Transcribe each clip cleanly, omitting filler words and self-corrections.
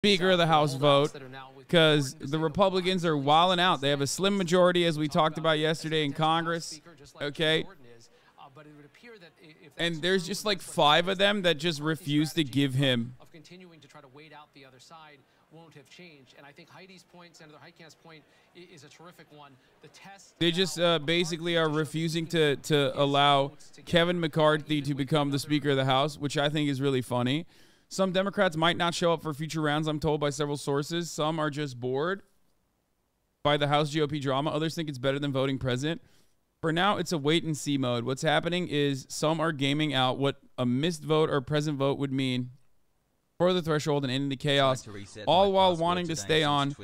Speaker of the House vote because the Republicans are wilding out. They have a slim majority, as we talked about yesterday in Congress, okay? And there's just like 5 of them that just refuse to give him. Of continuing to try to wait out the other side won't have changed. And I think Heidi's point, Senator Heitkamp's point, is a terrific one. The test. They just basically are refusing to allow Kevin McCarthy to become the Speaker of the House, which I think is really funny. Some Democrats might not show up for future rounds, I'm told by several sources. Some are just bored by the House GOP drama. Others think it's better than voting president. For now, it's a wait-and-see mode. What's happening is some are gaming out what a missed vote or present vote would mean for the threshold and ending the chaos, all while wanting to stay on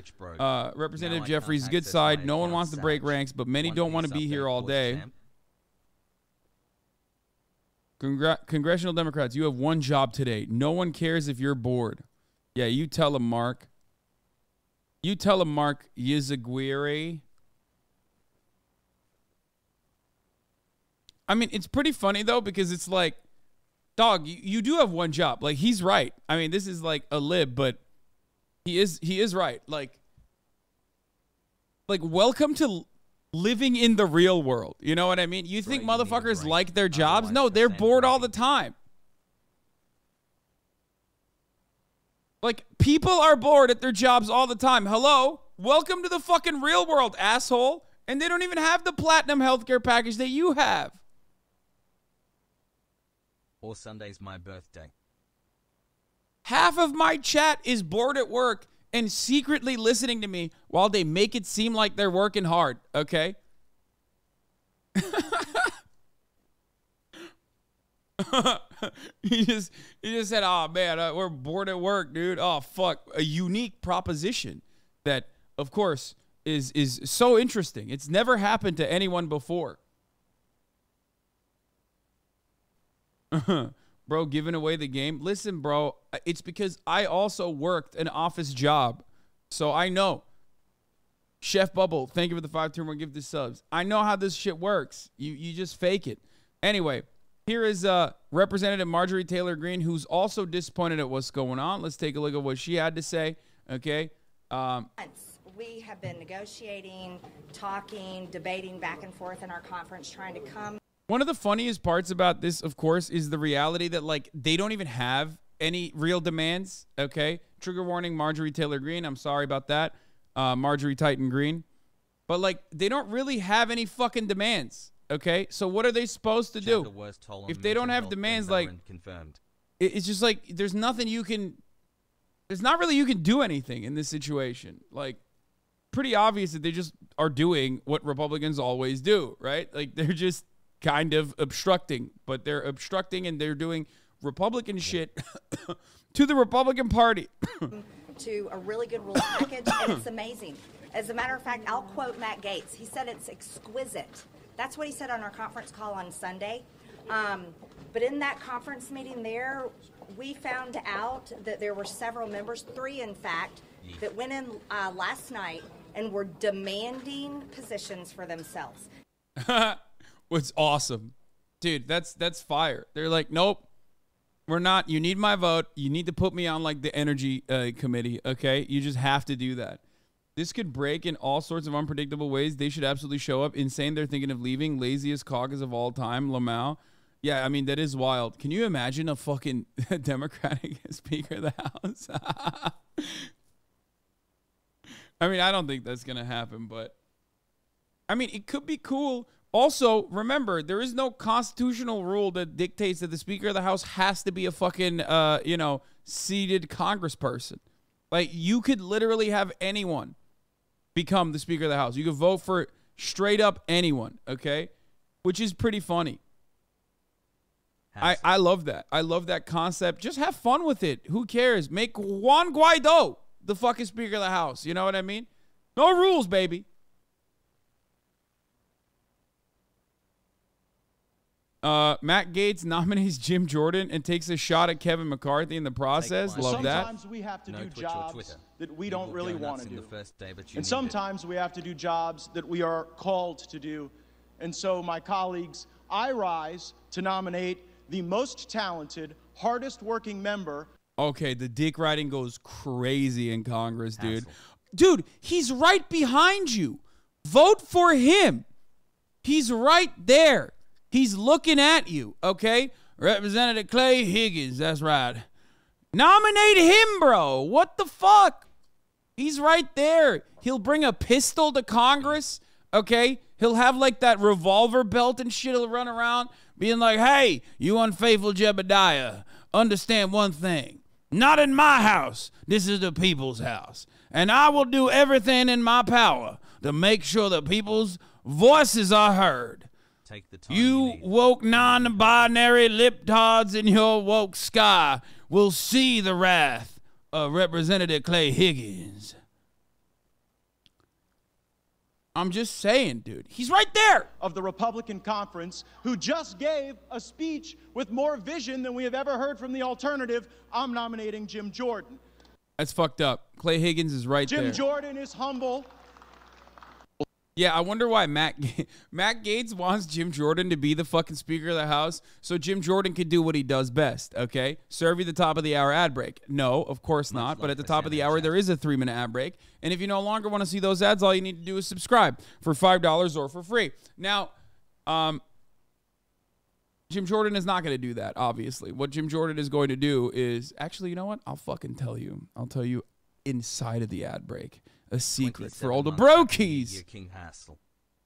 Representative Jeffries' good side. No one wants to break ranks, but many don't want to be here all day. Congressional Democrats, you have one job today. No one cares if you're bored. Yeah, you tell him, Mark. You tell him, Mark Yzaguirre. I mean, it's pretty funny, though, because it's like, dog, you do have one job. Like, he's right. I mean, this is like a lib, but he is right. Like welcome to living in the real world. You know what I mean? You think motherfuckers like their jobs? No, they're bored all the time. Like, people are bored at their jobs all the time. Hello? Welcome to the fucking real world, asshole. And they don't even have the platinum healthcare package that you have. Or Sunday's my birthday. Half of my chat is bored at work and secretly listening to me while they make it seem like they're working hard, okay? He just said, oh, man, we're bored at work, dude. Oh, fuck. A unique proposition that, of course, is so interesting. It's never happened to anyone before. Bro, giving away the game. Listen, bro, it's because I also worked an office job. So I know. Chef Bubble, thank you for the 5-2-1 gift to subs. I know how this shit works. You just fake it. Anyway, here is Representative Marjorie Taylor Greene, who's also disappointed at what's going on. Let's take a look at what she had to say. Okay. We have been negotiating, talking, debating back and forth in our conference, trying to come. One of the funniest parts about this, of course, is the reality that, like, they don't even have any real demands, okay? Trigger warning, Marjorie Taylor Greene. I'm sorry about that. Marjorie Titan Green. But, like, they don't really have any fucking demands, okay? So what are they supposed to do? If they don't have demands, like, it's just like there's nothing you can, there's not really you can do anything in this situation. Like, pretty obvious that they just are doing what Republicans always do, right? Like, they're just kind of obstructing, but they're obstructing and they're doing Republican shit to the Republican Party. To a really good rules package, and it's amazing. As a matter of fact, I'll quote Matt Gaetz. He said it's exquisite. That's what he said on our conference call on Sunday. But in that conference meeting there, we found out that there were several members, 3 in fact, that went in last night and were demanding positions for themselves. What's awesome, dude, that's fire. They're like, nope, we're not. You need my vote. You need to put me on like the energy committee, okay? You just have to do that. This could break in all sorts of unpredictable ways. They should absolutely show up. Insane, they're thinking of leaving. Laziest caucus of all time, Lamau. Yeah, I mean, that is wild. Can you imagine a fucking Democratic Speaker of the House? I mean, I don't think that's going to happen, but I mean, it could be cool. Also, remember, there is no constitutional rule that dictates that the Speaker of the House has to be a fucking, seated congressperson. Like, you could literally have anyone become the Speaker of the House. You could vote for straight up anyone, okay? Which is pretty funny. I love that. I love that concept. Just have fun with it. Who cares? Make Juan Guaido the fucking Speaker of the House. You know what I mean? No rules, baby. Matt Gaetz nominates Jim Jordan and takes a shot at Kevin McCarthy in the process. Love that. Sometimes we have to do jobs that we don't really want to do. And sometimes we have to do jobs that we are called to do. And so, my colleagues, I rise to nominate the most talented, hardest working member Okay, the dick riding goes crazy in Congress, dude. Dude, he's right behind you. Vote for him. He's right there. He's looking at you, okay? Representative Clay Higgins, that's right. Nominate him, bro. What the fuck? He's right there. He'll bring a pistol to Congress, okay? He'll have like that revolver belt and shit. He'll run around being like, hey, you unfaithful Jebediah, understand one thing. Not in my house. This is the people's house. And I will do everything in my power to make sure the people's voices are heard. Take the time you woke non-binary liptards in your woke sky will see the wrath of Representative Clay Higgins. I'm just saying, dude. He's right there. Of the Republican conference, who just gave a speech with more vision than we have ever heard from the alternative. I'm nominating Jim Jordan. That's fucked up. Clay Higgins is right there. Jim Jordan is humble. Yeah, I wonder why Matt Gaetz wants Jim Jordan to be the fucking Speaker of the House so Jim Jordan can do what he does best, okay? Serve you the top of the hour ad break. No, of course not, but at the top of the hour, there is a 3-minute ad break. And if you no longer want to see those ads, all you need to do is subscribe for $5 or for free. Now, Jim Jordan is not going to do that, obviously. What Jim Jordan is going to do is, actually, you know what? I'll fucking tell you. I'll tell you inside of the ad break. A secret for all the brokies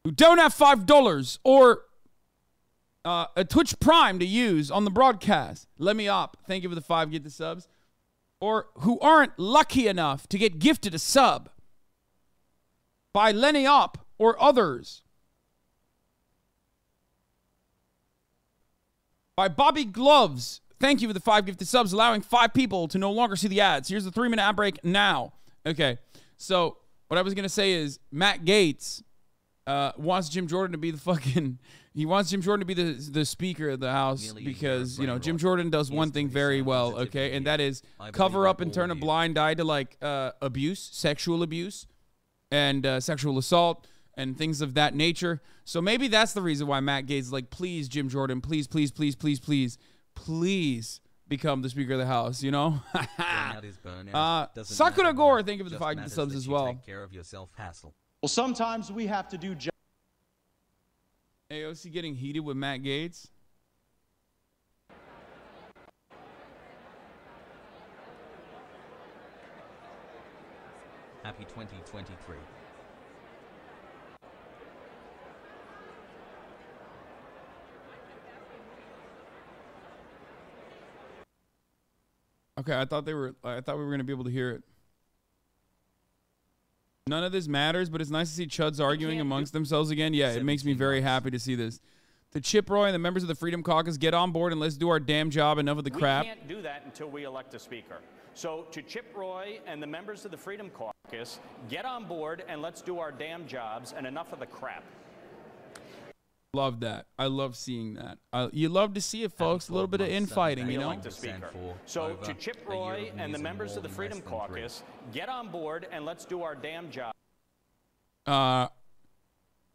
who don't have $5 or a Twitch Prime to use on the broadcast. Let me up. Thank you for the 5 get the subs. Or who aren't lucky enough to get gifted a sub by Lenny Up or others. By Bobby Gloves. Thank you for the 5 gifted subs, allowing 5 people to no longer see the ads. Here's the 3-minute ad break now. Okay. So what I was going to say is Matt Gaetz wants Jim Jordan to be the fucking – he wants Jim Jordan to be the Speaker of the House because, you know, Jim Jordan does one thing very well, okay, and that is cover up and turn a blind eye to, like, abuse, sexual abuse, and sexual assault and things of that nature. So maybe that's the reason why Matt Gaetz is like, please, Jim Jordan, please, please, please, please, please, please – become the Speaker of the House, you know? Sakura Gore, thank you for the 5 subs as well. Take care of yourself, hassle. Well, sometimes we have to do AOC getting heated with Matt Gaetz. Happy 2023. Okay, I thought we were going to be able to hear it. None of this matters, but it's nice to see Chuds arguing amongst themselves again. Yeah, it makes me very happy to see this. To Chip Roy and the members of the Freedom Caucus, get on board and let's do our damn job. Enough of the crap. We can't do that until we elect a speaker. So to Chip Roy and the members of the Freedom Caucus, get on board and let's do our damn jobs and enough of the crap. Love that. I love seeing that. You love to see it, folks. A little bit of infighting, you know? So to Chip Roy and the members of the Freedom Caucus, get on board and let's do our damn job.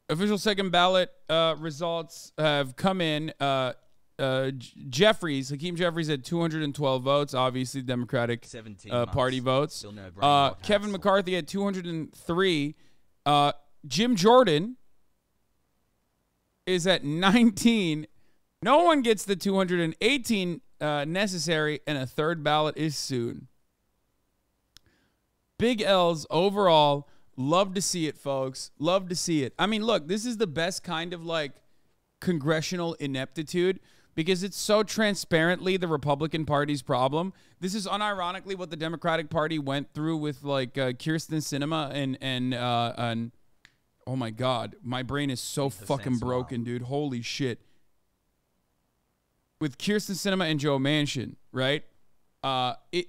Official second ballot results have come in. Hakeem Jeffries had 212 votes, obviously Democratic Party votes. Kevin McCarthy had 203. Jim Jordan is at 19. No one gets the 218 necessary, and a third ballot is soon. Big L's overall. Love to see it, folks. Love to see it. I mean, look, this is the best kind of, like, congressional ineptitude because it's so transparently the Republican Party's problem. This is unironically what the Democratic Party went through with, like, Kyrsten Sinema and oh my God, my brain is so fucking broken, dude. Holy shit. With Kyrsten Sinema and Joe Manchin, right?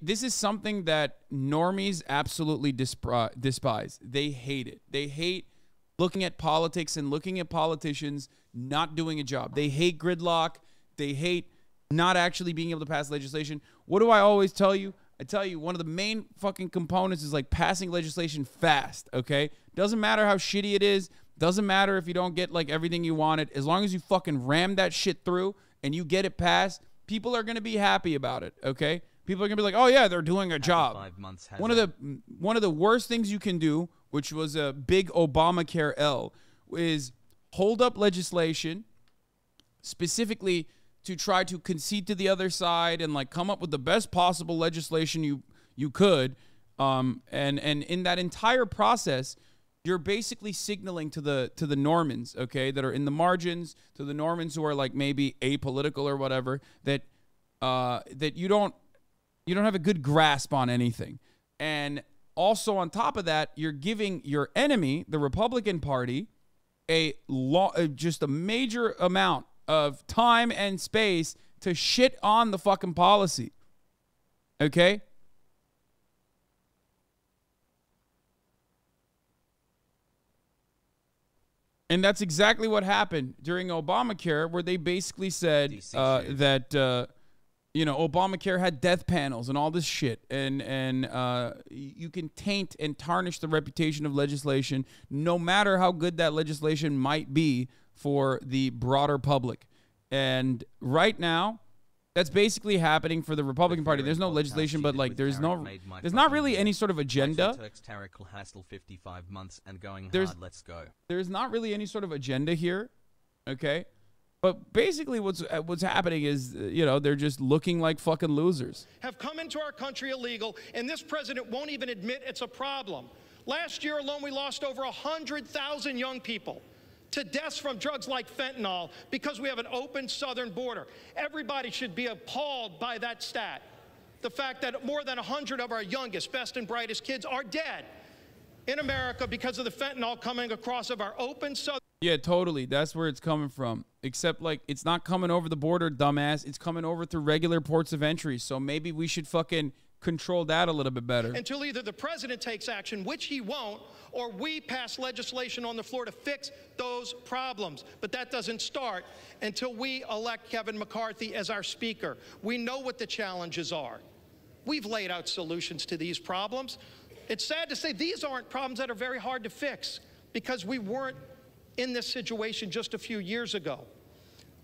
This is something that normies absolutely despise. They hate it. They hate looking at politics and looking at politicians not doing a job. They hate gridlock. They hate not actually being able to pass legislation. What do I always tell you? I tell you, one of the main fucking components is like passing legislation fast, okay? Doesn't matter how shitty it is. Doesn't matter if you don't get like everything you wanted. As long as you fucking ram that shit through and you get it passed, people are going to be happy about it, okay? People are gonna be like, oh yeah, they're doing a job. 5 months has One of the worst things you can do, which was a big Obamacare L, is hold up legislation specifically to try to concede to the other side and like come up with the best possible legislation you could. And in that entire process, you're basically signaling to the Normans, okay, that are in the margins, to the Normans who are like maybe apolitical or whatever, that you don't have a good grasp on anything. And also on top of that, you're giving your enemy, the Republican Party, just a major amount of time and space to shit on the fucking policy. Okay? And that's exactly what happened during Obamacare, where they basically said that Obamacare had death panels and all this shit, and you can taint and tarnish the reputation of legislation, no matter how good that legislation might be for the broader public. And right now, that's basically happening for the Republican Party. There's no legislation, but like there's not really any sort of agenda. There's not really any sort of agenda here, okay? But basically what's happening is, they're just looking like fucking losers. Have come into our country illegal, and this president won't even admit it's a problem. Last year alone, we lost over 100,000 young people to deaths from drugs like fentanyl because we have an open southern border. Everybody should be appalled by that stat. The fact that more than 100 of our youngest, best and brightest kids are dead in America because of the fentanyl coming across of our open southern. Yeah, totally. That's where it's coming from. Except, like, it's not coming over the border, dumbass. It's coming over through regular ports of entry. So maybe we should fucking control that a little bit better. Until either the president takes action, which he won't, or we pass legislation on the floor to fix those problems. But that doesn't start until we elect Kevin McCarthy as our speaker. We know what the challenges are. We've laid out solutions to these problems. It's sad to say these aren't problems that are very hard to fix because we weren't in this situation just a few years ago.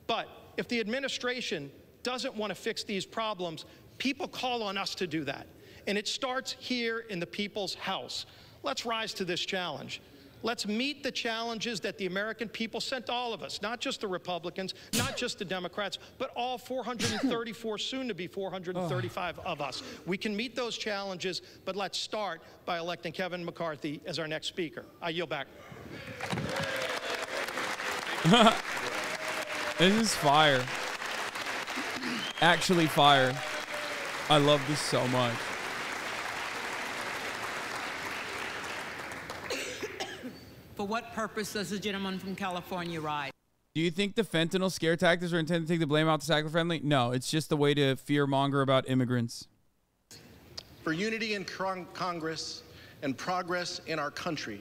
But if the administration doesn't want to fix these problems, people call on us to do that. And it starts here in the people's house. Let's rise to this challenge. Let's meet the challenges that the American people sent all of us, not just the Republicans, not just the Democrats, but all 434, soon to be 435 of us. We can meet those challenges, but let's start by electing Kevin McCarthy as our next speaker. I yield back. This is fire. Actually fire. I love this so much. For what purpose does the gentleman from California rise? Do you think the fentanyl scare tactics are intended to take the blame out to Sackler-Friendly? No, it's just a way to fear-monger about immigrants. For unity in Congress and progress in our country,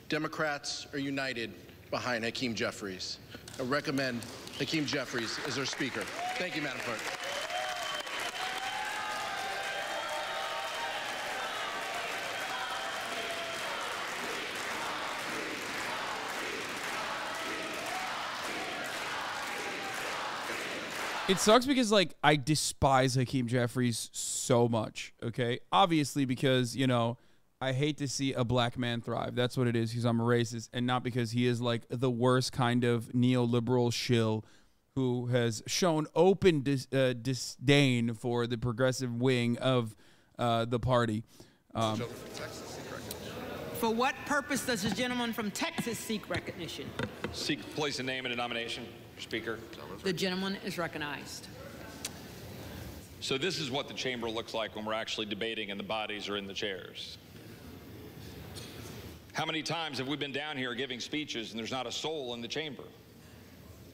Democrats are united behind Hakeem Jeffries. I recommend Hakeem Jeffries as our speaker. Thank you, Madam Clerk. It sucks because, like, I despise Hakeem Jeffries so much, okay? Obviously because, I hate to see a black man thrive. That's what it is, because I'm a racist, and not because he is, like, the worst kind of neoliberal shill who has shown open disdain for the progressive wing of the party. For what purpose does the gentleman from Texas seek recognition? Place a name in a nomination, Speaker. The gentleman is recognized. So this is what the chamber looks like when we're actually debating and the bodies are in the chairs. How many times have we been down here giving speeches and there's not a soul in the chamber?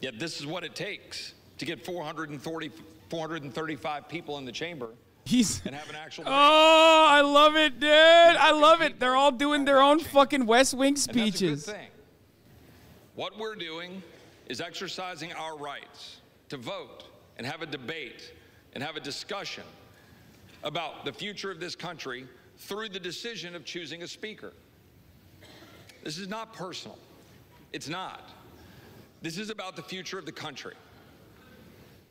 Yet this is what it takes to get 435 people in the chamber and have an actual debate. Oh, I love it, dude. I love it. They're all doing their own fucking West Wing speeches. And that's a good thing. What we're doing is exercising our rights to vote and have a debate and have a discussion about the future of this country through the decision of choosing a speaker. This is not personal. It's not. This is about the future of the country.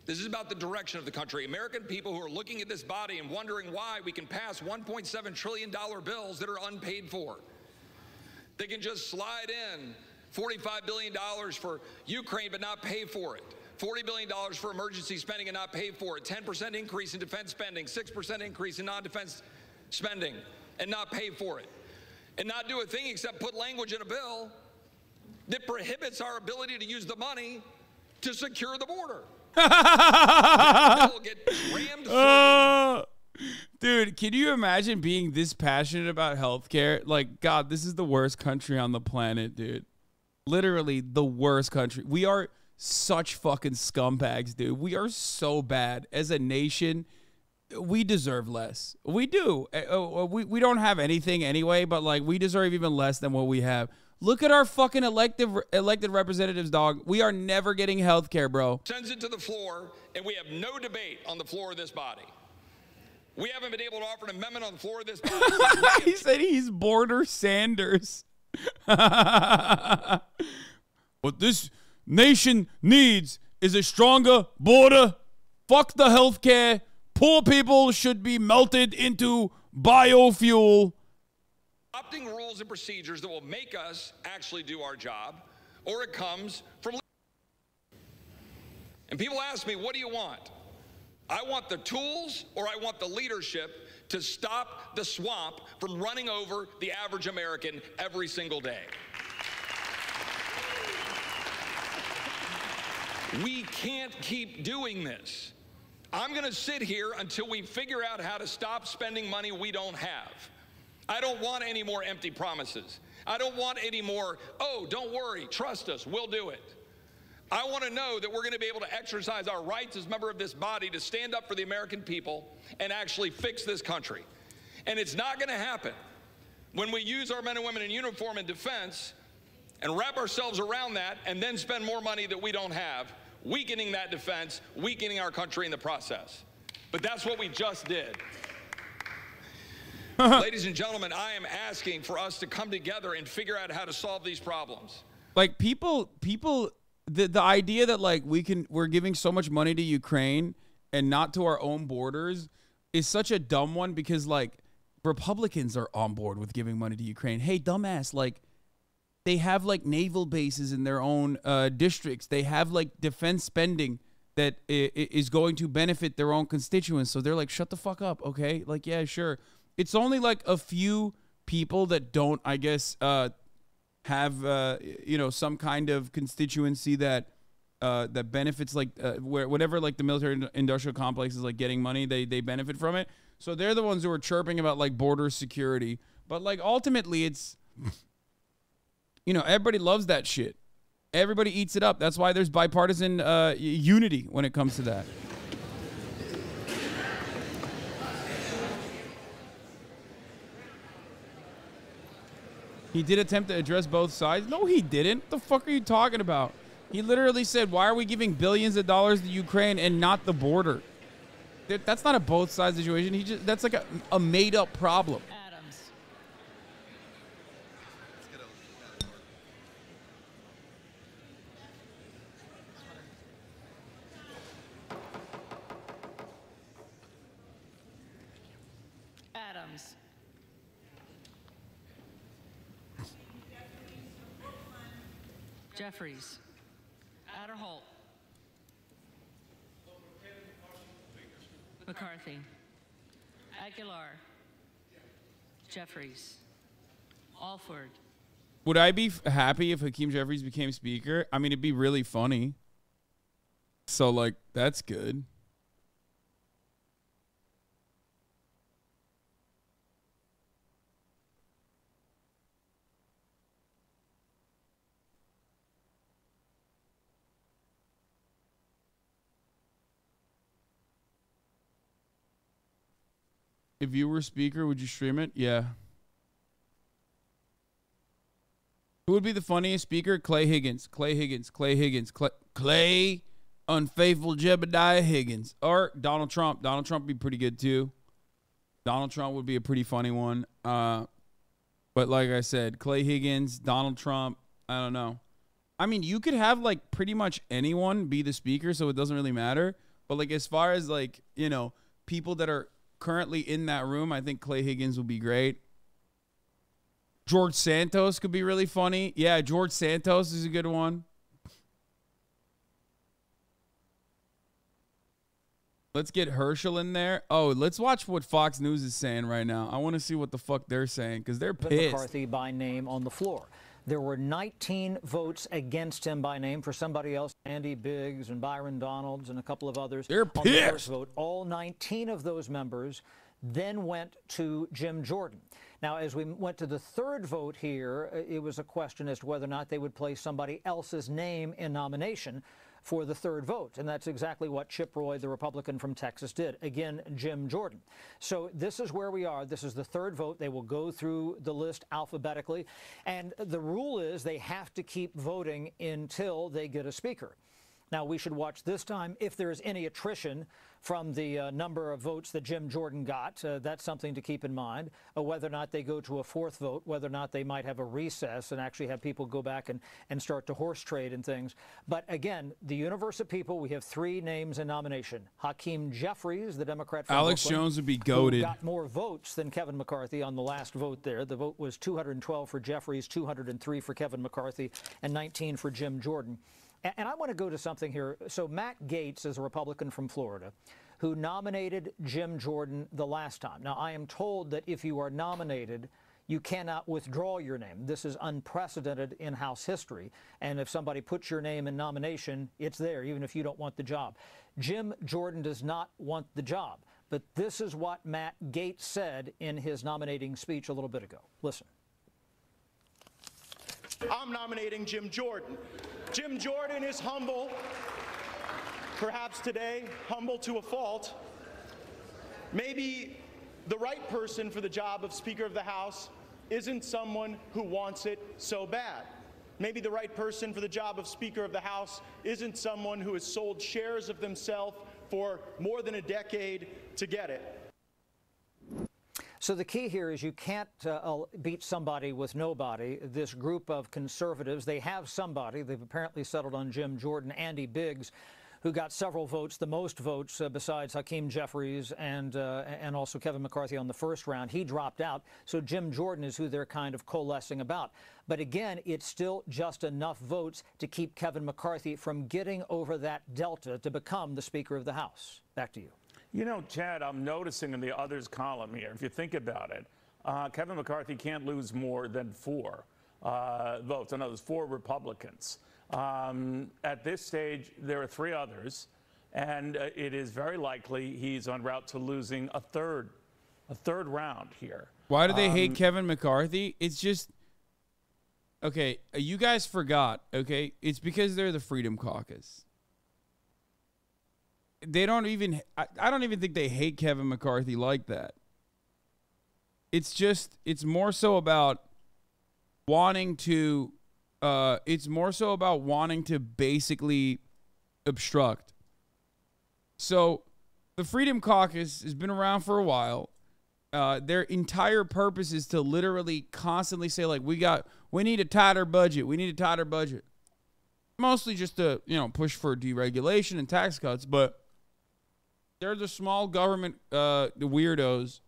This is about the direction of the country. American people who are looking at this body and wondering why we can pass $1.7 trillion bills that are unpaid for. They can just slide in $45 billion for Ukraine but not pay for it. $40 billion for emergency spending and not pay for it. 10% increase in defense spending, 6% increase in non-defense spending and not pay for it. And not do a thing except put language in a bill that prohibits our ability to use the money to secure the border. Get rammed dude, can you imagine being this passionate about healthcare? Like, God, this is the worst country on the planet, dude. Literally the worst country. We are such fucking scumbags, dude. We are so bad as a nation. We deserve less. We do. We don't have anything anyway, but like we deserve even less than what we have. Look at our fucking elected representatives, dog. We are never getting health care, bro. Sends it to the floor, and we have no debate on the floor of this body. We haven't been able to offer an amendment on the floor of this body. He said he's Border Sanders. What this nation needs is a stronger border. Fuck the health care. Poor people should be melted into biofuel. Adopting rules and procedures that will make us actually do our job, or it comes from. And people ask me, what do you want? I want the tools or I want the leadership to stop the swamp from running over the average American every single day. We can't keep doing this. I'm going to sit here until we figure out how to stop spending money we don't have. I don't want any more empty promises. I don't want any more, oh, don't worry, trust us, we'll do it. I want to know that we're going to be able to exercise our rights as a member of this body to stand up for the American people and actually fix this country. And it's not going to happen when we use our men and women in uniform in defense and wrap ourselves around that and then spend more money that we don't have, weakening that defense, weakening our country in the process. But that's what we just did. Ladies and gentlemen, I am asking for us to come together and figure out how to solve these problems. Like people, the idea that like we're giving so much money to Ukraine and not to our own borders is such a dumb one, because like Republicans are on board with giving money to Ukraine. Hey, dumbass, like they have like naval bases in their own districts. They have like defense spending that is going to benefit their own constituents. So they're like, shut the fuck up, okay? Like, yeah, sure. It's only like a few people that don't, I guess, have some kind of constituency that benefits, like whatever, like the military industrial complex is like getting money, they benefit from it. So they're the ones who are chirping about like border security. But like ultimately, it's everybody loves that shit. Everybody eats it up. That's why there's bipartisan unity when it comes to that. He did attempt to address both sides. No, he didn't. What the fuck are you talking about? He literally said, why are we giving billions of dollars to Ukraine and not the border? That's not a both sides situation. That's like a made up problem. Adams. Adams. Jeffries. Adderholt. McCarthy. Aguilar. Jeffries. Alford. Would I be happy if Hakeem Jeffries became speaker? I mean, it'd be really funny. So, like, that's good. If you were speaker, would you stream it? Yeah. Who would be the funniest speaker? Clay Higgins. Clay Unfaithful Jebediah Higgins. Or Donald Trump. Donald Trump would be pretty good too. Donald Trump would be a pretty funny one. But like I said, Clay Higgins, Donald Trump, I don't know. I mean, you could have like pretty much anyone be the speaker, so it doesn't really matter. But like, as far as like, you know, people that are currently in that room, I think Clay Higgins will be great. George Santos could be really funny. Yeah, George Santos is a good one. Let's get Herschel in there. Oh, let's watch what Fox News is saying right now. I want to see what the fuck they're saying because they're pissed. McCarthy by name on the floor. There were 19 votes against him by name for somebody else, Andy Biggs and Byron Donalds and a couple of others. They're on pissed. The first vote. All 19 of those members then went to Jim Jordan. Now, as we went to the third vote here, it was a question as to whether or not they would place somebody else's name in nomination for the third vote, and that's exactly what Chip Roy, the Republican from Texas, did. Again, Jim Jordan. So this is where we are. This is the third vote. They will go through the list alphabetically, and the rule is they have to keep voting until they get a speaker. Now, we should watch this time if there is any attrition from the number of votes that Jim Jordan got. That's something to keep in mind. Whether or not they go to a fourth vote, whether or not they might have a recess and actually have people go back and start to horse trade and things. But again, the universe of people, we have 3 names in nomination. Hakeem Jeffries, the Democrat from Alex Brooklyn, Jones would be goated. who got more votes than Kevin McCarthy on the last vote there. The vote was 212 for Jeffries, 203 for Kevin McCarthy, and 19 for Jim Jordan. And I want to go to something here. So Matt Gaetz is a Republican from Florida who nominated Jim Jordan the last time. Now, I am told that if you are nominated, you cannot withdraw your name. This is unprecedented in House history. And if somebody puts your name in nomination, it's there, even if you don't want the job. Jim Jordan does not want the job. But this is what Matt Gaetz said in his nominating speech a little bit ago. Listen. I'm nominating Jim Jordan. Jim Jordan is humble, perhaps today humble to a fault. Maybe the right person for the job of Speaker of the House isn't someone who wants it so bad. Maybe the right person for the job of Speaker of the House isn't someone who has sold shares of themselves for more than a decade to get it. So the key here is you can't beat somebody with nobody. This group of conservatives, they have somebody. They've apparently settled on Jim Jordan, Andy Biggs, who got several votes, the most votes besides Hakeem Jeffries and also Kevin McCarthy on the first round. He dropped out. So Jim Jordan is who they're kind of coalescing about. But again, it's still just enough votes to keep Kevin McCarthy from getting over that delta to become the Speaker of the House. Back to you. You know, Chad, I'm noticing in the others column here, if you think about it, Kevin McCarthy can't lose more than 4 votes. I know there's 4 Republicans. At this stage, there are 3 others, and it is very likely he's en route to losing a third round here. Why do they hate Kevin McCarthy? It's just, okay, you guys forgot, okay? It's because they're the Freedom Caucus. They don't even, I don't even think they hate Kevin McCarthy like that. It's just, it's more so about wanting to, basically obstruct. So the Freedom Caucus has been around for a while. Their entire purpose is to literally constantly say, like, we need a tighter budget. We need a tighter budget. Mostly just to, push for deregulation and tax cuts, but they're the small government, the weirdos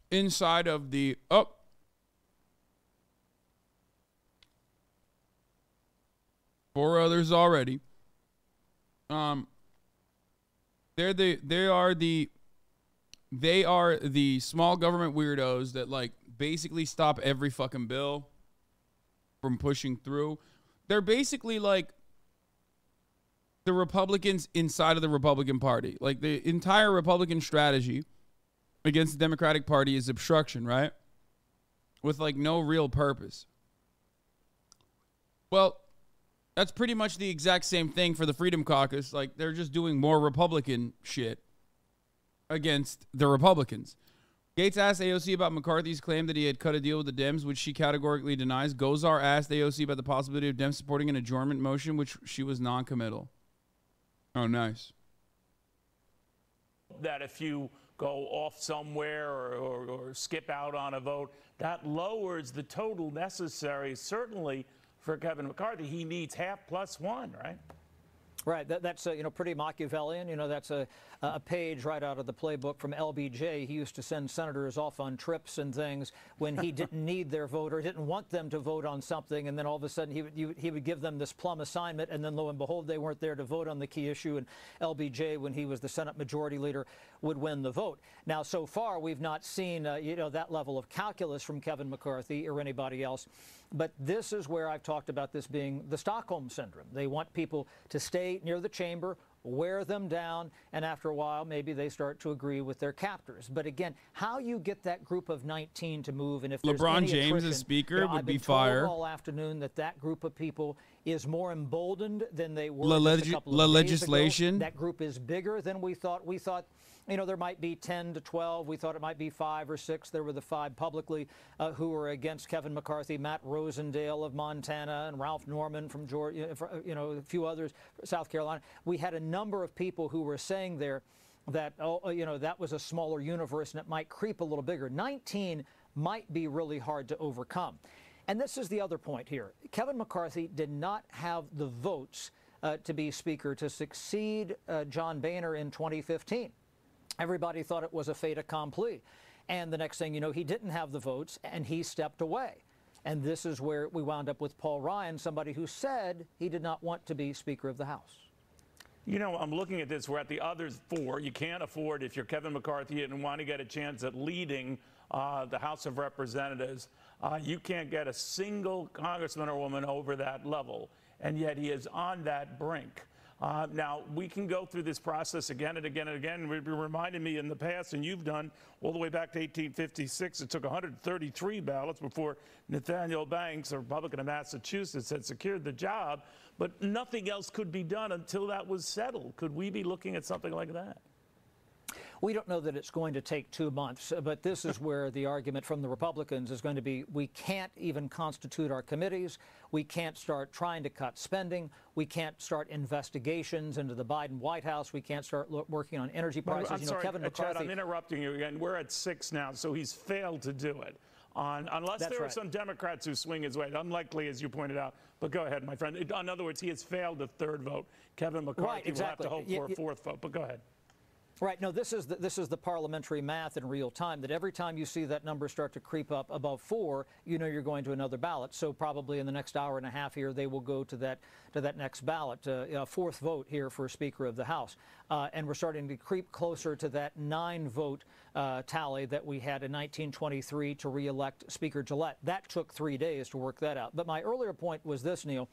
inside of the, 4 others already. They are the small government weirdos that like basically stop every fucking bill from pushing through. They're basically like the Republicans inside of the Republican Party. Like the entire Republican strategy against the Democratic Party is obstruction, right? With like no real purpose. Well, that's pretty much the exact same thing for the Freedom Caucus. Like they're just doing more Republican shit against the Republicans. Gaetz asked AOC about McCarthy's claim that he had cut a deal with the Dems, which she categorically denies. Gozar asked AOC about the possibility of Dems supporting an adjournment motion, which she was non-committal. Oh, nice. That if you go off somewhere or skip out on a vote, that lowers the total necessary, certainly for Kevin McCarthy. He needs half plus 1, right? Right, that's pretty Machiavellian. That's a page right out of the playbook from LBJ. He used to send senators off on trips and things when he didn't need their vote or didn't want them to vote on something, and then all of a sudden he would give them this plum assignment, and then lo and behold, they weren't there to vote on the key issue, and LBJ, when he was the Senate Majority Leader, would win the vote. Now, so far, we've not seen that level of calculus from Kevin McCarthy or anybody else. But this is where I've talked about this being the Stockholm Syndrome. They want people to stay near the chamber, wear them down, and after a while, maybe they start to agree with their captors. But again, how you get that group of 19 to move, and if there's LeBron any James attrition, as speaker would I've be been told fire. all afternoon that group of people is more emboldened than they were just a couple of days legislation. ago. That group is bigger than we thought. We thought, there might be 10 to 12. We thought it might be 5 or 6. There were the 5 publicly who were against Kevin McCarthy, Matt Rosendale of Montana, and Ralph Norman from Georgia, a few others, South Carolina. We had a number of people who were saying there that, that was a smaller universe and it might creep a little bigger. 19 might be really hard to overcome. And this is the other point here. Kevin McCarthy did not have the votes to be Speaker to succeed John Boehner in 2015. Everybody thought it was a fait accompli. And the next thing you know, he didn't have the votes and he stepped away. And this is where we wound up with Paul Ryan, somebody who said he did not want to be Speaker of the House. I'm looking at this. We're at the other 4. You can't afford, if you're Kevin McCarthy and want to get a chance at leading the House of Representatives, you can't get a single congressman or woman over that level. And yet he is on that brink. Now, we can go through this process again and again and again. It reminded me in the past, and you've done all the way back to 1856, it took 133 ballots before Nathaniel Banks, a Republican of Massachusetts, had secured the job. But nothing else could be done until that was settled. Could we be looking at something like that? We don't know that it's going to take 2 months, but this is where the argument from the Republicans is going to be, we can't even constitute our committees. We can't start trying to cut spending. We can't start investigations into the Biden White House. We can't start working on energy prices. I'm sorry, Kevin McCarthy, Chad, I'm interrupting you again. We're at 6 now, so he's failed to do it. Unless That's there are right. some Democrats who swing his way. Unlikely, as you pointed out. But go ahead, my friend. In other words, he has failed the 3rd vote. Kevin McCarthy Right, exactly. will have to hope for a 4th vote. But go ahead. Right. No, this is the parliamentary math in real time, that every time you see that number start to creep up above 4, you're going to another ballot. So probably in the next hour and a half here, they will go to that next ballot, a 4th vote here for Speaker of the House. And we're starting to creep closer to that 9-vote tally that we had in 1923 to reelect Speaker Gillette. That took 3 days to work that out. But my earlier point was this, Neil,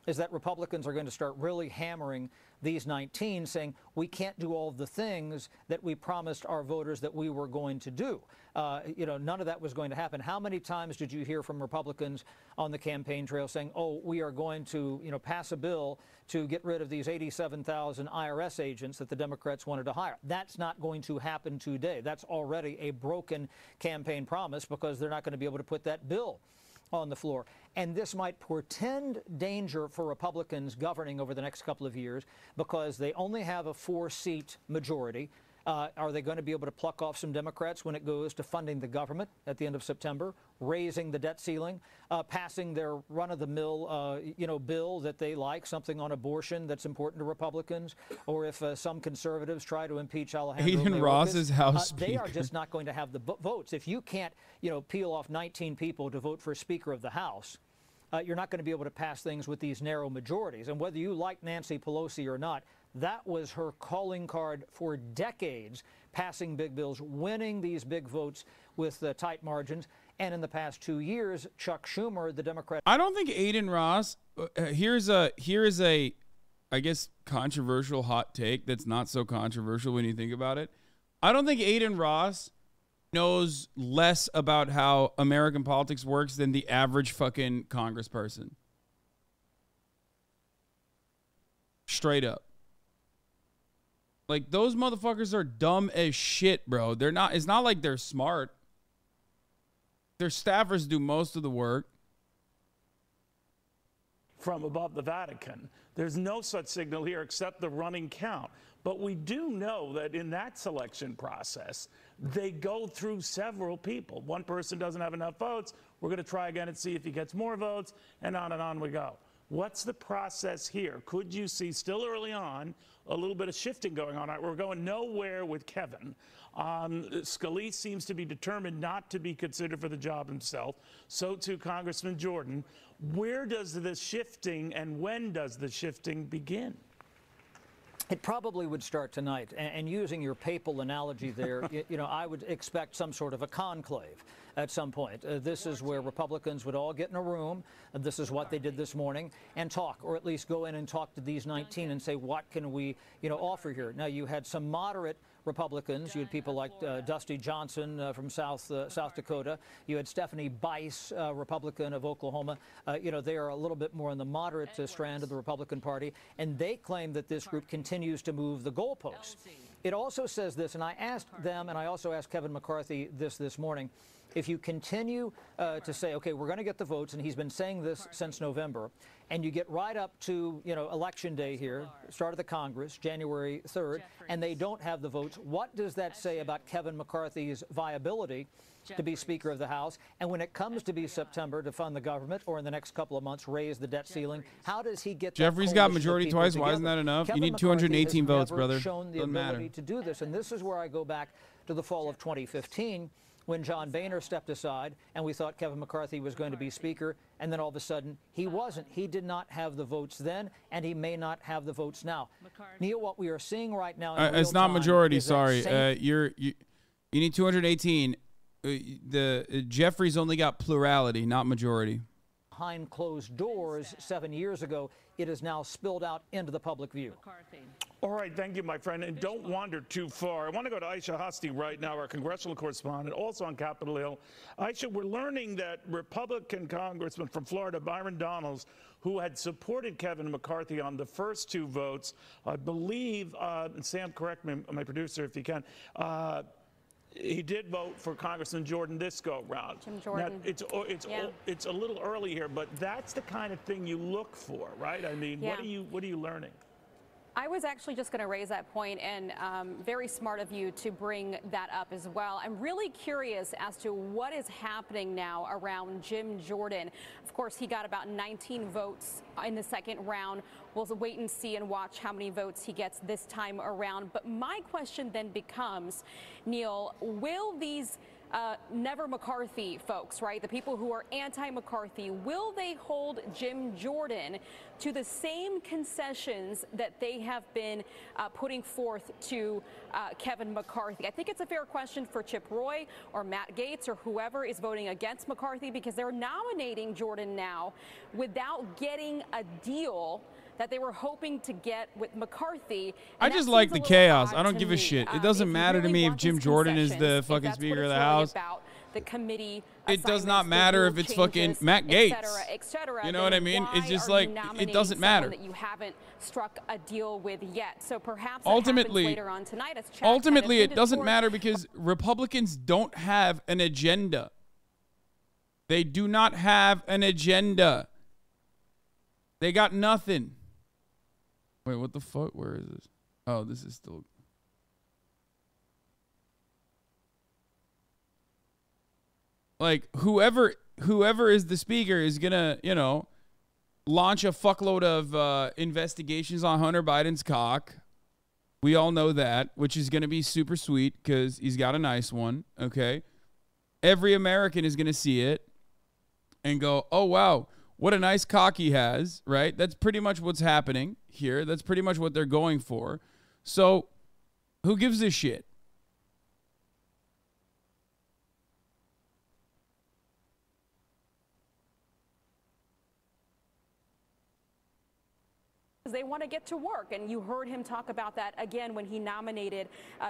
is that Republicans are going to start really hammering these 19, saying we can't do all of the things that we promised our voters that we were going to do. None of that was going to happen. How many times did you hear from Republicans on the campaign trail saying, oh, we are going to, pass a bill to get rid of these 87,000 IRS agents that the Democrats wanted to hire? That's not going to happen today. That's already a broken campaign promise because they're not going to be able to put that bill on the floor. And this might portend danger for Republicans governing over the next couple of years because they only have a 4-seat majority. Are they going to be able to pluck off some Democrats when it goes to funding the government at the end of September, raising the debt ceiling, passing their run-of-the-mill, bill that they like, something on abortion that's important to Republicans, or if some conservatives try to impeach Alejandro Aiden Mayorkas, Ross's House they are Speaker. just not going to have the votes. If you can't, peel off 19 people to vote for Speaker of the House, you're not going to be able to pass things with these narrow majorities. And whether you like Nancy Pelosi or not, that was her calling card for decades, passing big bills, winning these big votes with tight margins. And in the past 2 years, Chuck Schumer, the Democrat. I don't think Aiden Ross. Here is a, I guess, controversial hot take that's not so controversial when you think about it. I don't think Aiden Ross knows less about how American politics works than the average fucking congressperson. Straight up. Like, those motherfuckers are dumb as shit, bro. They're not. It's not like they're smart. Their staffers do most of the work. From above the Vatican. There's no such signal here except the running count. But we do know that in that selection process, they go through several people. One person doesn't have enough votes. We're going to try again and see if he gets more votes, and on we go. What's the process here? Could you see, still early on, a little bit of shifting going on? We're going nowhere with Kevin. Scalise seems to be determined not to be considered for the job himself. So too Congressman Jordan. Where does the shifting and when does the shifting begin? It probably would start tonight. And using your papal analogy there, you know, I would expect some sort of a conclave at some point. This is where Republicans would all get in a room. This is what they did this morning, and talk, or at least go in and talk to these 19 and say, what can we, you know, offer here? Now, you had some moderate Republicans. You had people like Dusty Johnson from South Dakota. You had Stephanie Bice, Republican of Oklahoma. You know, they are a little bit more on the moderate strand of the Republican Party, and they claim that this group continues to move the goalposts. It also says this, and I asked them, and I also asked Kevin McCarthy this morning, if you continue to say, okay, we're going to get the votes, and he's been saying this since November, and you get right up to, you know, Election Day here, start of the Congress, January 3rd, and they don't have the votes, what does that say about Kevin McCarthy's viability to be Speaker of the House? And when it comes to be September to fund the government, or in the next couple of months raise the debt ceiling, how does he get Jeffries got majority twice. Why isn't that enough? Kevin you need 218 McCarthy votes, brother. Shown the Doesn't ability matter. to do this, and this is where I go back to the fall of 2015, when John Boehner stepped aside and we thought Kevin McCarthy was going to be Speaker, and then all of a sudden he wasn't. He did not have the votes then, and he may not have the votes now. Neil, what we are seeing right now in it's real not time majority, is that sorry. You need 218. Jeffries only got plurality, not majority. behind closed doors 7 years ago, it is now spilled out into the public view. All right, thank you, my friend. And don't wander too far. I want to go to Aisha Hasti right now, our congressional correspondent, also on Capitol Hill. Aisha, we're learning that Republican Congressman from Florida, Byron Donalds, who had supported Kevin McCarthy on the first two votes, I believe, and Sam, correct me, my producer, if you can, he did vote for Congressman Jordan this go-round. Jim Jordan. Now, it's a little early here, but that's the kind of thing you look for, right? I mean, what are you learning? I was actually just going to raise that point, and very smart of you to bring that up as well. I'm really curious as to what is happening now around Jim Jordan. Of course, he got about 19 votes in the second round. We'll wait and see and watch how many votes he gets this time around. But my question then becomes, Neil, will these Never McCarthy folks, right, the people who are anti-McCarthy, will they hold Jim Jordan to the same concessions that they have been putting forth to Kevin McCarthy? I think it's a fair question for Chip Roy or Matt Gaetz or whoever is voting against McCarthy, because they're nominating Jordan now without getting a deal that they were hoping to get with McCarthy. I just like the chaos. I don't give a shit. It doesn't matter to me if Jim Jordan is the fucking Speaker of the House. The committee it does not matter if it's fucking Matt Gaetz. Et cetera, you know what I mean? It's just like, it doesn't matter. That you haven't struck a deal with yet. So perhaps ultimately, later on tonight, as Chad ultimately it doesn't matter, because Republicans don't have an agenda. They do not have an agenda. They got nothing. Wait, what the fuck? Where is this? Oh, this is still... Like, whoever is the speaker is gonna, you know, launch a fuckload of investigations on Hunter Biden's cock. We all know that, which is gonna be super sweet because he's got a nice one, okay? Every American is gonna see it and go, oh, wow, what a nice cock he has, right? That's pretty much what's happening here. That's pretty much what they're going for. So who gives a shit? They want to get to work, and you heard him talk about that again when he nominated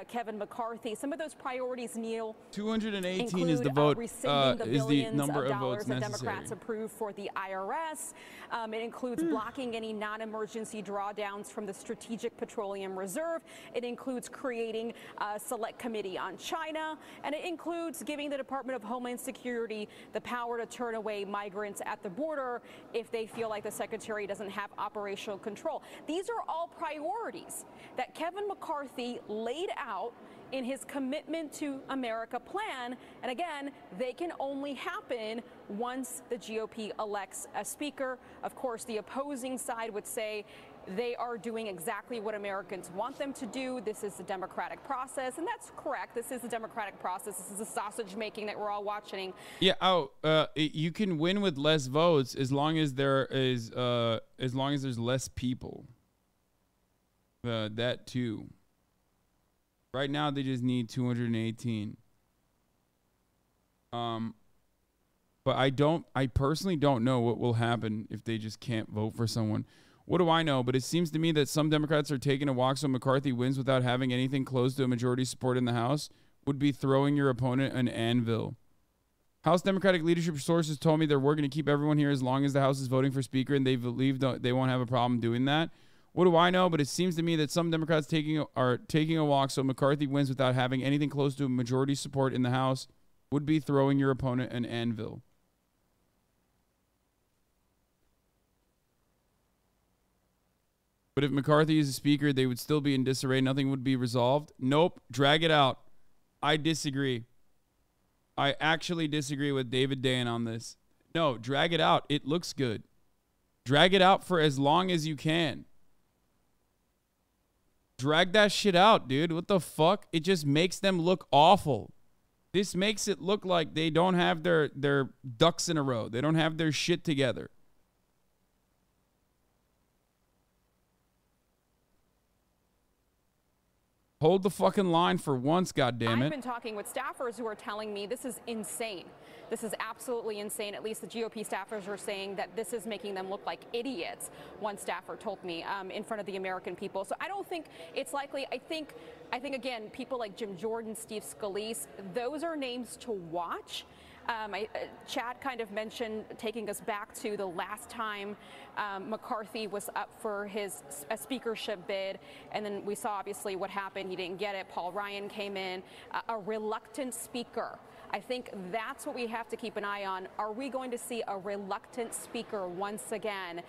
Kevin McCarthy. Some of those priorities, Neil, 218 include, is the vote. Rescinding the is the number of of votes that necessary. Democrats approved for the IRS. It includes blocking any non-emergency drawdowns from the Strategic Petroleum Reserve. It includes creating a select committee on China, and it includes giving the Department of Homeland Security the power to turn away migrants at the border if they feel like the secretary doesn't have operational control. These are all priorities that Kevin McCarthy laid out in his Commitment to America plan. And again, they can only happen once the GOP elects a speaker. Of course, the opposing side would say they are doing exactly what Americans want them to do. This is the democratic process, and that's correct. This is the democratic process. This is the sausage making that we're all watching. Yeah. You can win with less votes as long as there's less people. That too. Right now they just need 218. But I personally don't know what will happen if they just can't vote for someone. What do I know? But it seems to me that some Democrats are taking a walk so McCarthy wins without having anything close to a majority support in the House would be throwing your opponent an anvil. House Democratic leadership sources told me they're working to keep everyone here as long as the House is voting for Speaker, and they believe they won't have a problem doing that. What do I know? But it seems to me that some Democrats are taking a walk so McCarthy wins without having anything close to a majority support in the House would be throwing your opponent an anvil. But if McCarthy is a speaker, they would still be in disarray. Nothing would be resolved. Nope. Drag it out. I disagree. I actually disagree with David Dan on this. No, drag it out. It looks good. Drag it out for as long as you can. Drag that shit out, dude. What the fuck? It just makes them look awful. This makes it look like they don't have their ducks in a row. They don't have their shit together. Hold the fucking line for once, goddammit. I've been talking with staffers who are telling me this is insane. This is absolutely insane. At least the GOP staffers are saying that this is making them look like idiots. One staffer told me in front of the American people. So I don't think it's likely. I think again, people like Jim Jordan, Steve Scalise, those are names to watch. Chad kind of mentioned taking us back to the last time McCarthy was up for his speakership bid, and then we saw obviously what happened. He didn't get it. Paul Ryan came in, a reluctant speaker. I think that's what we have to keep an eye on. Are we going to see a reluctant speaker once again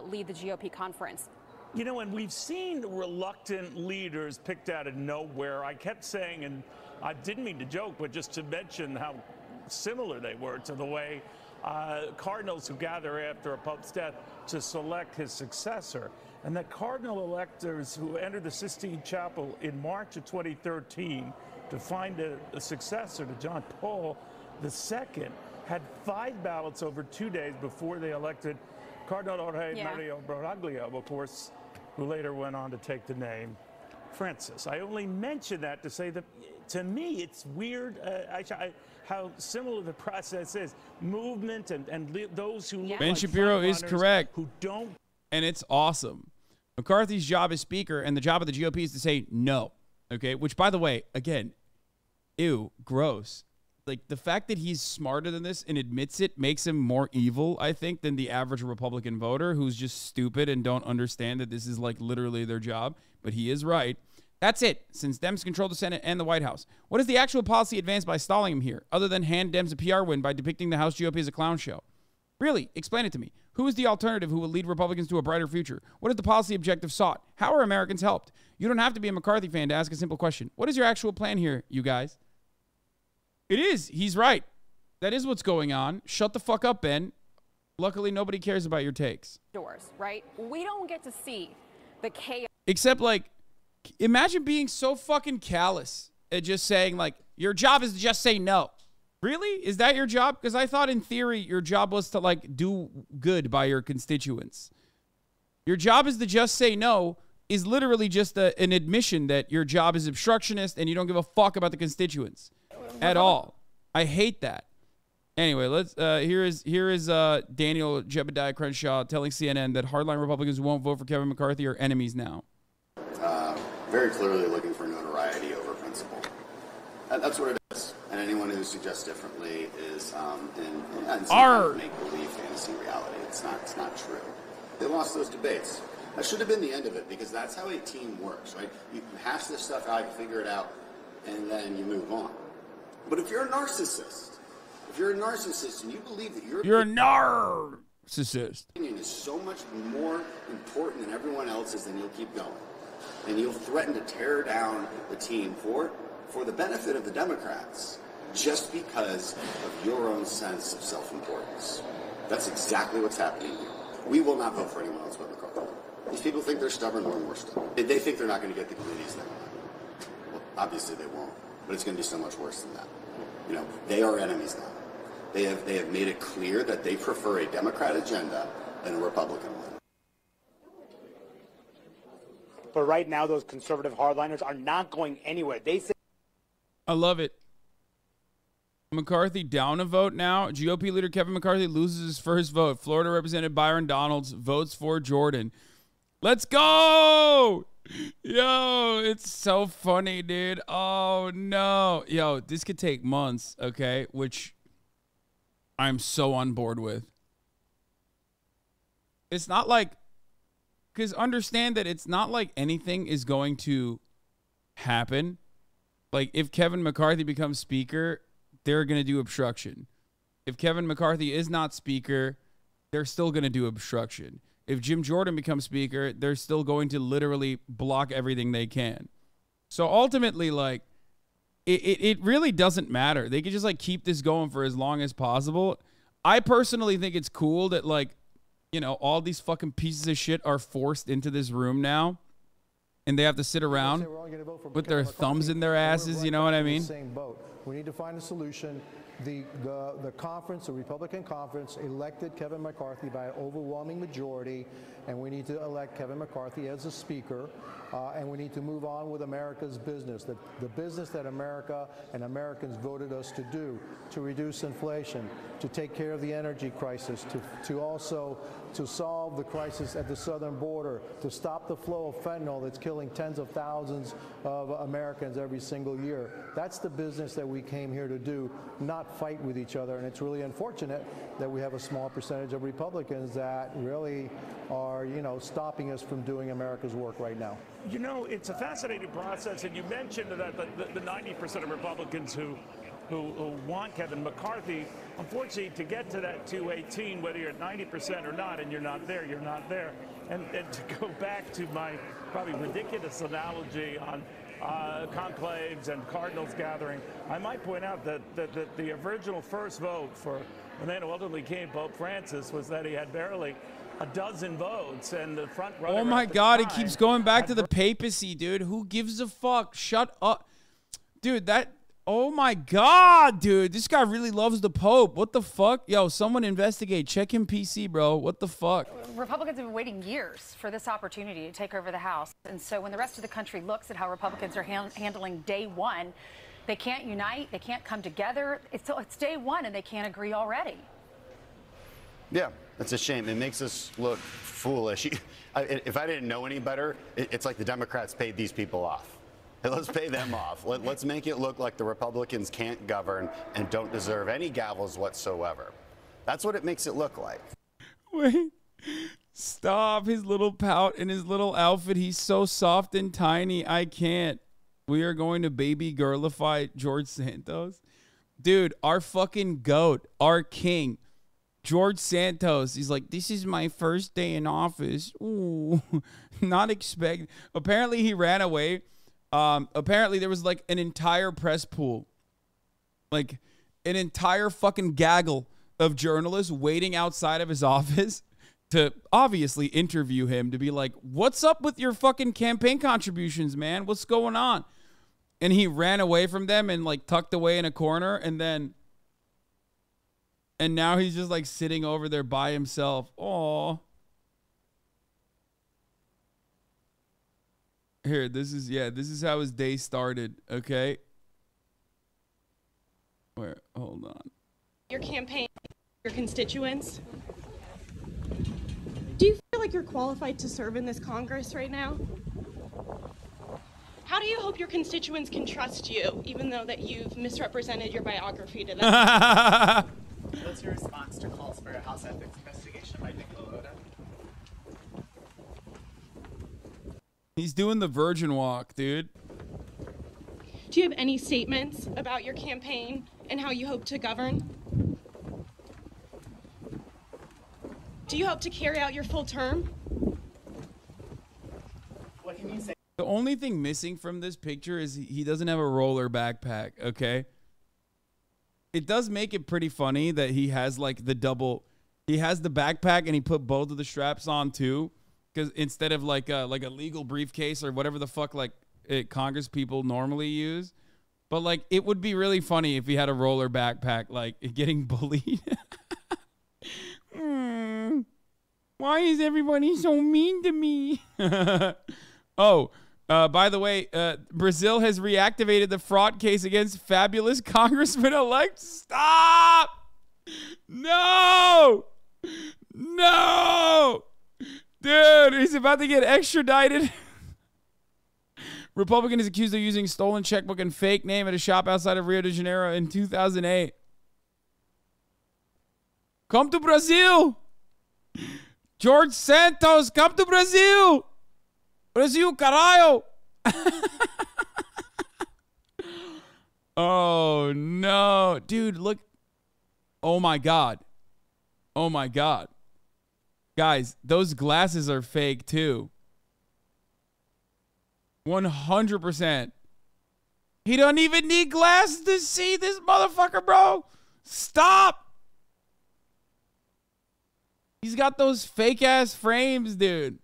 lead the GOP conference? You know, and we've seen reluctant leaders picked out of nowhere. I kept saying, and I didn't mean to joke, but just to mention how similar they were to the way cardinals who gather after a pope's death to select his successor. And that cardinal electors who entered the Sistine Chapel in March of 2013 to find a successor to John Paul II had 5 ballots over 2 days before they elected Cardinal Jorge Mario Bergoglio, of course, who later went on to take the name Francis. I only mention that to say that, to me, it's weird how similar the process is. Movement and those who look Ben like Shapiro is correct. Who don't. And it's awesome. McCarthy's job as speaker and the job of the GOP is to say no. Okay? Which, by the way, again, ew, gross. Like, the fact that he's smarter than this and admits it makes him more evil, I think, than the average Republican voter who's just stupid and don't understand that this is, like, literally their job. But he is right. That's it. Since Dems control the Senate and the White House, what is the actual policy advanced by stalling him here, other than hand Dems a PR win by depicting the House GOP as a clown show? Really, explain it to me. Who is the alternative who will lead Republicans to a brighter future? What is the policy objective sought? How are Americans helped? You don't have to be a McCarthy fan to ask a simple question. What is your actual plan here, you guys? It is. He's right. That is what's going on. Shut the fuck up, Ben. Luckily, nobody cares about your takes. Doors, right? We don't get to see the chaos. Except, like, imagine being so fucking callous and just saying, like, your job is to just say no. Really? Is that your job? Because I thought in theory your job was to, like, do good by your constituents. Your job is to just say no is literally just an admission that your job is obstructionist and you don't give a fuck about the constituents at all. I hate that. Anyway, let's here is Daniel Jebediah Crenshaw telling CNN that hardline Republicans who won't vote for Kevin McCarthy are enemies now. Very clearly looking for notoriety over principle. That's what it is. And anyone who suggests differently is in some make-believe fantasy reality. It's not true. They lost those debates. That should have been the end of it, because that's how a team works, right? You hash this stuff out, you figure it out, and then you move on. But if you're a narcissist, and you believe that you're a narcissist, opinion is so much more important than everyone else's, then you'll keep going. And you'll threaten to tear down the team for for the benefit of the Democrats just because of your own sense of self-importance. That's exactly what's happening here. We will not vote for anyone else but McCarthy. These people think they're stubborn, we're more stubborn. They think they're not going to get the committees they want. Well, obviously they won't, but it's going to be so much worse than that. You know, they are enemies now. They have made it clear that they prefer a Democrat agenda than a Republican one. But right now, those conservative hardliners are not going anywhere. They say. I love it. McCarthy down a vote now. GOP leader Kevin McCarthy loses his first vote. Florida Representative Byron Donalds votes for Jordan. Let's go! Yo, it's so funny, dude. Oh, no. Yo, this could take months, okay? Which I'm so on board with. It's not like... Because understand that it's not like anything is going to happen. Like, if Kevin McCarthy becomes speaker, they're going to do obstruction. If Kevin McCarthy is not speaker, they're still going to do obstruction. If Jim Jordan becomes speaker, they're still going to literally block everything they can. So ultimately, like, it really doesn't matter. They could just, like, keep this going for as long as possible. I personally think it's cool that, like, you know, all these fucking pieces of shit are forced into this room now. And they have to sit around with their thumbs in their asses, you know what I mean? Same boat. We need to find a solution. The conference, the Republican conference, elected Kevin McCarthy by an overwhelming majority, and we need to elect Kevin McCarthy as a speaker, and we need to move on with America's business, the business that America and Americans voted us to do, to reduce inflation, to take care of the energy crisis, to also to solve the crisis at the southern border, to stop the flow of fentanyl that's killing tens of thousands of Americans every single year. That's the business that we came here to do, not fight with each other. And it's really unfortunate that we have a small percentage of Republicans that really are, you know, stopping us from doing America's work right now. You know, it's a fascinating process, and you mentioned that the 90% of Republicans who want Kevin McCarthy, unfortunately, to get to that 218, whether you're at 90% or not, and you're not there, you're not there. And to go back to my probably ridiculous analogy on conclaves and Cardinals gathering, I might point out that the original first vote for the man who ultimately became Pope Francis was that he had barely a dozen votes, and the front runner. Oh my God, it keeps going back to the papacy, dude. Who gives a fuck? Shut up. Dude, oh my God, dude. This guy really loves the Pope. What the fuck? Yo, someone investigate. Check him PC, bro. What the fuck? Republicans have been waiting years for this opportunity to take over the House. And so when the rest of the country looks at how Republicans are handling day one, they can't unite, they can't come together. It's day one and they can't agree already. Yeah, that's a shame. It makes us look foolish. If I didn't know any better, it's like the Democrats paid these people off. Hey, let's pay them off. Let's make it look like the Republicans can't govern and don't deserve any gavels whatsoever. That's what it makes it look like. Wait. Stop. His little pout and his little outfit. He's so soft and tiny. I can't. We are going to baby girlify George Santos. Dude, our fucking goat, our king, George Santos. He's like, this is my first day in office. Ooh, not expect. Apparently he ran away. Apparently there was like an entire press pool, like an entire fucking gaggle of journalists waiting outside of his office to obviously interview him, to be like, what's up with your fucking campaign contributions, man? What's going on? And he ran away from them and like tucked away in a corner, and now he's just like sitting over there by himself. Aw. Here, this is how his day started, okay? Hold on. Your campaign, your constituents. Do you feel like you're qualified to serve in this Congress right now? How do you hope your constituents can trust you, even though that you've misrepresented your biography to them? What's your response to calls for a House ethics investigation by Nicola Lota? He's doing the virgin walk, dude. Do you have any statements about your campaign and how you hope to govern? Do you hope to carry out your full term? What can you say? The only thing missing from this picture is he doesn't have a roller backpack, okay? It does make it pretty funny that he has like the double, he has the backpack and he put both of the straps on too, because instead of like a legal briefcase or whatever the fuck like Congress people normally use. But like it would be really funny if he had a roller backpack, like getting bullied. Why is everybody so mean to me? Oh, by the way, Brazil has reactivated the fraud case against fabulous Congressman-elect. Stop! No! No! Dude, he's about to get extradited. Republican is accused of using stolen checkbook and fake name at a shop outside of Rio de Janeiro in 2008. Come to Brazil! George Santos, come to Brazil! Brazil, caralho! Oh, no. Dude, look. Oh, my God. Oh, my God. Guys, those glasses are fake, too. 100%. He don't even need glasses to see this motherfucker, bro. Stop. He's got those fake-ass frames, dude.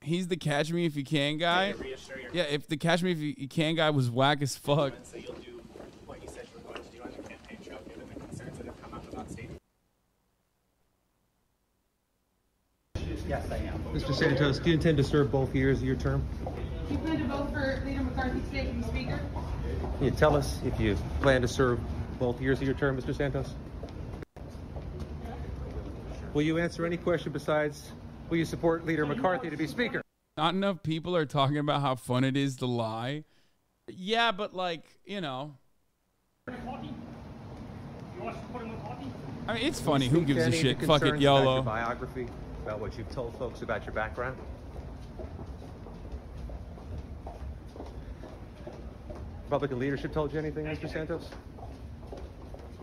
He's the Catch Me If You Can guy. Yeah, if the Catch Me If You Can guy was whack as fuck. So you'll do what you said you were going to do on your campaign trail, given the concerns that have come out about state. Yes, I am. Mr. Santos, do you intend to serve both years of your term? Do you plan to vote for Leader McCarthy today to be Speaker? Can you tell us if you plan to serve both years of your term, Mr. Santos? Will you answer any question besides, will you support Leader McCarthy to be Speaker? Not enough people are talking about how fun it is to lie. Yeah, but like, you know. I mean, it's funny. Who gives a shit? Fuck it, YOLO. About your biography, about what you've told folks about your background? Republican leadership told you anything, Mr. Santos? Is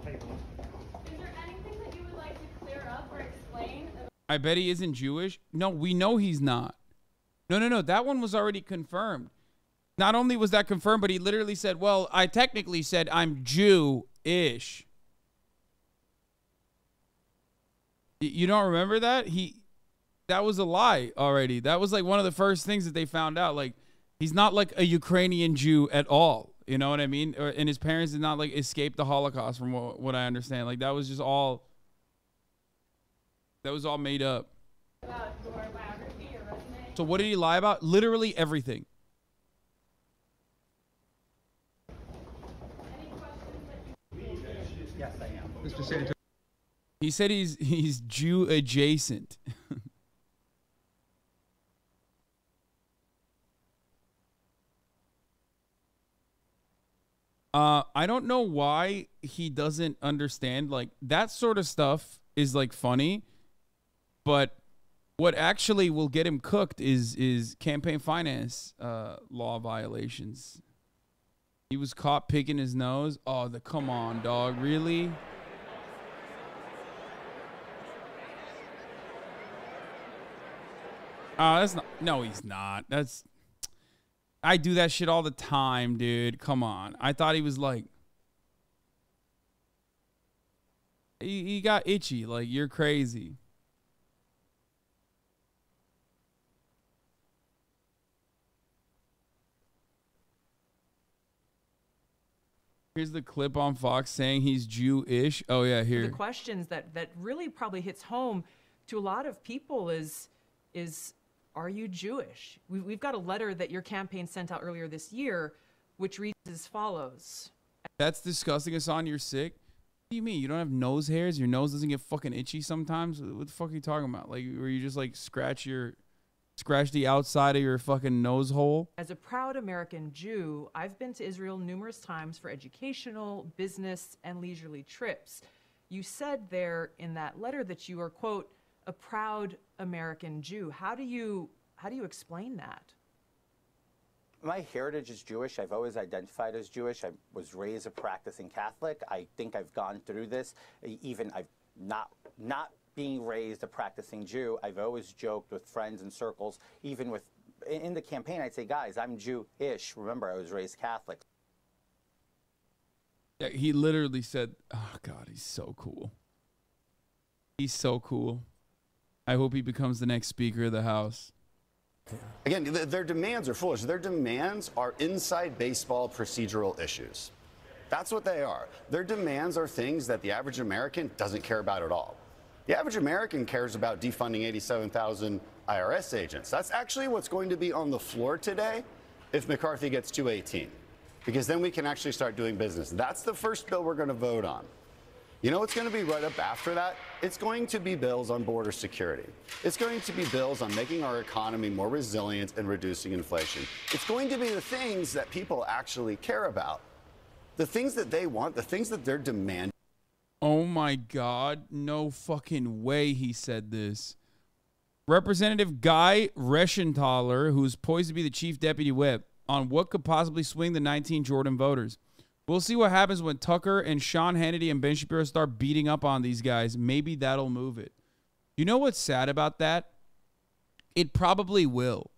there anything that you would like to clear up or explain? I bet he isn't Jewish. No, we know he's not. No. That one was already confirmed. Not only was that confirmed, but he literally said, well, I technically said I'm Jew-ish. You don't remember that? That was a lie already. That was like one of the first things that they found out. Like, he's not like a Ukrainian Jew at all. You know what I mean? And his parents did not like escape the Holocaust, from what I understand. Like, that was just all. That was all made up. About your biography or resume? So what did he lie about? Literally everything. Yes, I am. Mr. Santos. He said he's Jew adjacent. I don't know why he doesn't understand. Like, that sort of stuff is like funny, but what actually will get him cooked is campaign finance law violations. He was caught picking his nose. Oh, come on, dog, really? That's not. No, he's not. I do that shit all the time, dude. Come on. I thought he was like. He got itchy. Like, you're crazy. Here's the clip on Fox saying he's Jew-ish. Oh, yeah, here. The questions that really probably hits home to a lot of people is are you Jewish? We've got a letter that your campaign sent out earlier this year, which reads as follows. That's disgusting, Hassan. You're sick? What do you mean? You don't have nose hairs? Your nose doesn't get fucking itchy sometimes? What the fuck are you talking about? Like, where you just, like, scratch the outside of your fucking nose hole? As a proud American Jew, I've been to Israel numerous times for educational, business, and leisurely trips. You said there in that letter that you are, quote, a proud American Jew. How do you explain that? My heritage is Jewish. I've always identified as Jewish. I was raised a practicing Catholic. I think I've gone through this. Even I've not being raised a practicing Jew. I've always joked with friends and circles, even in the campaign, I'd say, guys, I'm Jewish. Remember, I was raised Catholic. Yeah, he literally said, oh, God, he's so cool. He's so cool. I hope he becomes the next Speaker of the House. Again, their demands are foolish. Their demands are inside baseball procedural issues. That's what they are. Their demands are things that the average American doesn't care about at all. The average American cares about defunding 87,000 IRS agents. That's actually what's going to be on the floor today if McCarthy gets 218, because then we can actually start doing business. That's the first bill we're going to vote on. You know what's going to be right up after that? It's going to be bills on border security. It's going to be bills on making our economy more resilient and reducing inflation. It's going to be the things that people actually care about, the things that they want, the things that they're demanding. Oh my God, no fucking way he said this. Representative Guy Reschenthaler, who's poised to be the chief deputy whip, on what could possibly swing the 19 Jordan voters. We'll see what happens when Tucker and Sean Hannity and Ben Shapiro start beating up on these guys. Maybe that'll move it. You know what's sad about that? It probably will.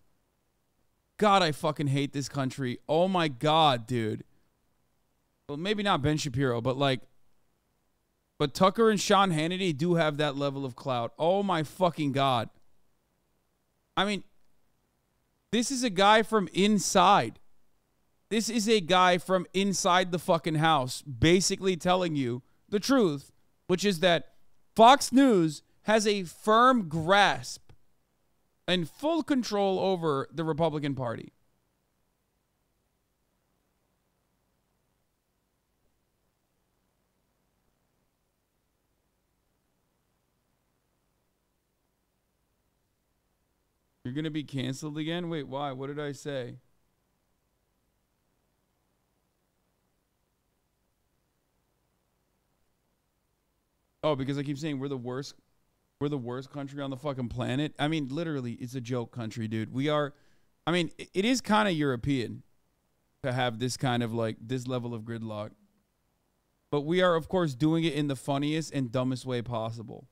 God, I fucking hate this country. Oh my God, dude. Well, maybe not Ben Shapiro, but but Tucker and Sean Hannity do have that level of clout. Oh my fucking God. I mean, this is a guy from inside. This is a guy from inside the fucking house basically telling you the truth, which is that Fox News has a firm grasp and full control over the Republican Party. You're going to be canceled again? Wait, why? What did I say? Oh, because I keep saying we're the worst country on the fucking planet. I mean, literally, it's a joke country, dude. We are, I mean, it is kind of European to have this kind of this level of gridlock. But we are, of course, doing it in the funniest and dumbest way possible.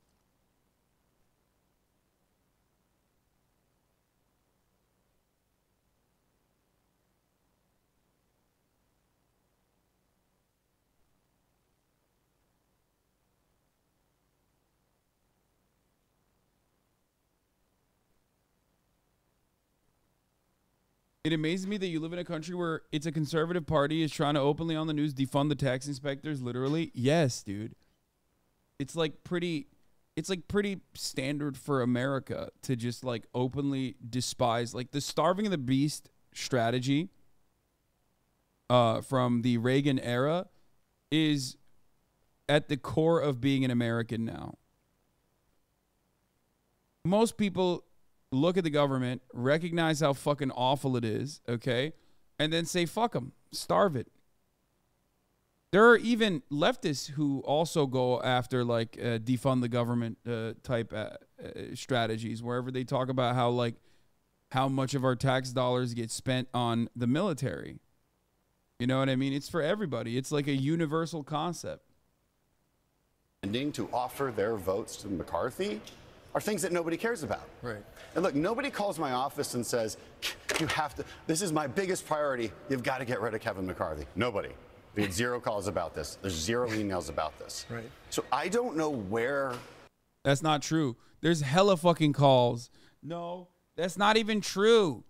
It amazes me that you live in a country where it's a conservative party is trying to openly on the news defund the tax inspectors. Literally, yes, dude. It's pretty standard for America to just openly despise the starving of the beast strategy. From the Reagan era is at the core of being an American now. Most people look at the government, recognize how fucking awful it is, okay? And then say, fuck them, starve it. There are even leftists who also go after defund the government type strategies, wherever they talk about how much of our tax dollars get spent on the military. You know what I mean? It's for everybody. It's like a universal concept. To offer their votes to McCarthy are things that nobody cares about. Right. And look, nobody calls my office and says, you have to, this is my biggest priority. You've got to get rid of Kevin McCarthy. Nobody. We had 0 calls about this. There's 0 emails about this. Right. So I don't know where. That's not true. There's hella fucking calls. No, that's not even true.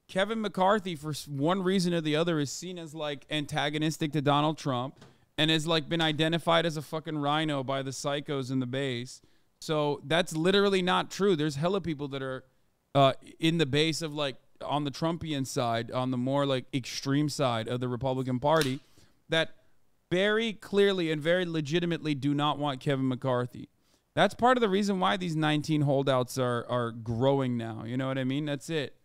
Kevin McCarthy, for one reason or the other, is seen as antagonistic to Donald Trump and has been identified as a fucking rhino by the psychos in the base. So that's literally not true. There's hella people that are in the base of on the Trumpian side, on the more extreme side of the Republican Party, that very clearly and very legitimately do not want Kevin McCarthy. That's part of the reason why these 19 holdouts are growing now. You know what I mean? That's it.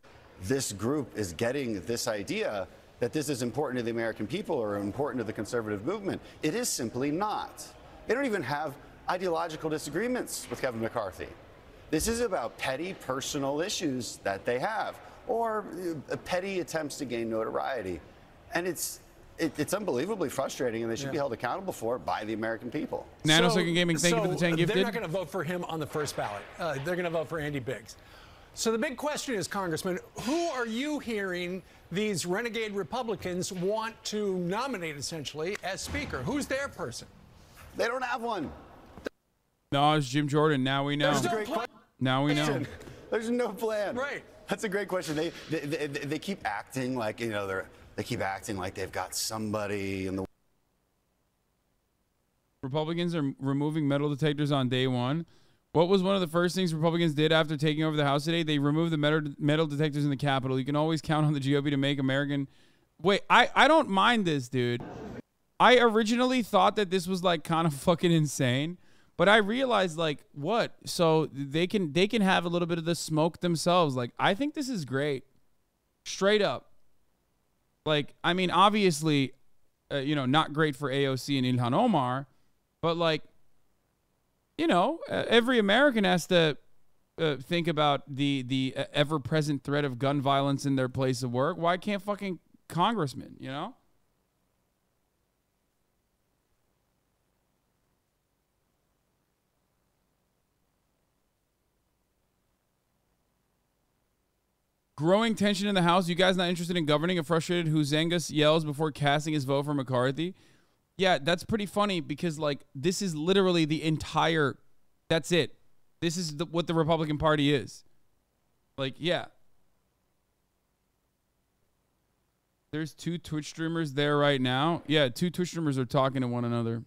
This group is getting this idea that this is important to the American people or important to the conservative movement. It is simply not. They don't even have ideological disagreements with Kevin McCarthy. This is about petty personal issues that they have or petty attempts to gain notoriety. And it's It's unbelievably frustrating, and they should be held accountable for it by the American people. Nanosecond Gaming, thank you for the 10 gifted. They're not going to vote for him on the first ballot. They're going to vote for Andy Biggs. So the big question is, Congressman, who are you hearing these renegade Republicans want to nominate, essentially, as Speaker? Who's their person? They don't have one. No, it's Jim Jordan. Now we know. That's a great question. Now we know. There's no plan. Right. That's a great question. They keep acting like, you know, they keep acting like they've got somebody in the. Republicans are removing metal detectors on day one. What was one of the first things Republicans did after taking over the House today? They removed the metal detectors in the Capitol. You can always count on the GOP to make American. Wait, I don't mind this, dude. I originally thought that this was like kind of fucking insane, but I realized like what? So they can have a little bit of the smoke themselves. Like I think this is great, straight up. Like I mean, obviously, you know, not great for AOC and Ilhan Omar, but like. You know, every American has to think about the ever-present threat of gun violence in their place of work. Why can't fucking congressmen, you know? Growing tension in the House. You guys not interested in governing? A frustrated Huzengas yells before casting his vote for McCarthy. Yeah, that's pretty funny because, like, this is literally the entire, that's it. This is what the Republican Party is. Like, yeah. There's 2 Twitch streamers there right now. Yeah, 2 Twitch streamers are talking to one another.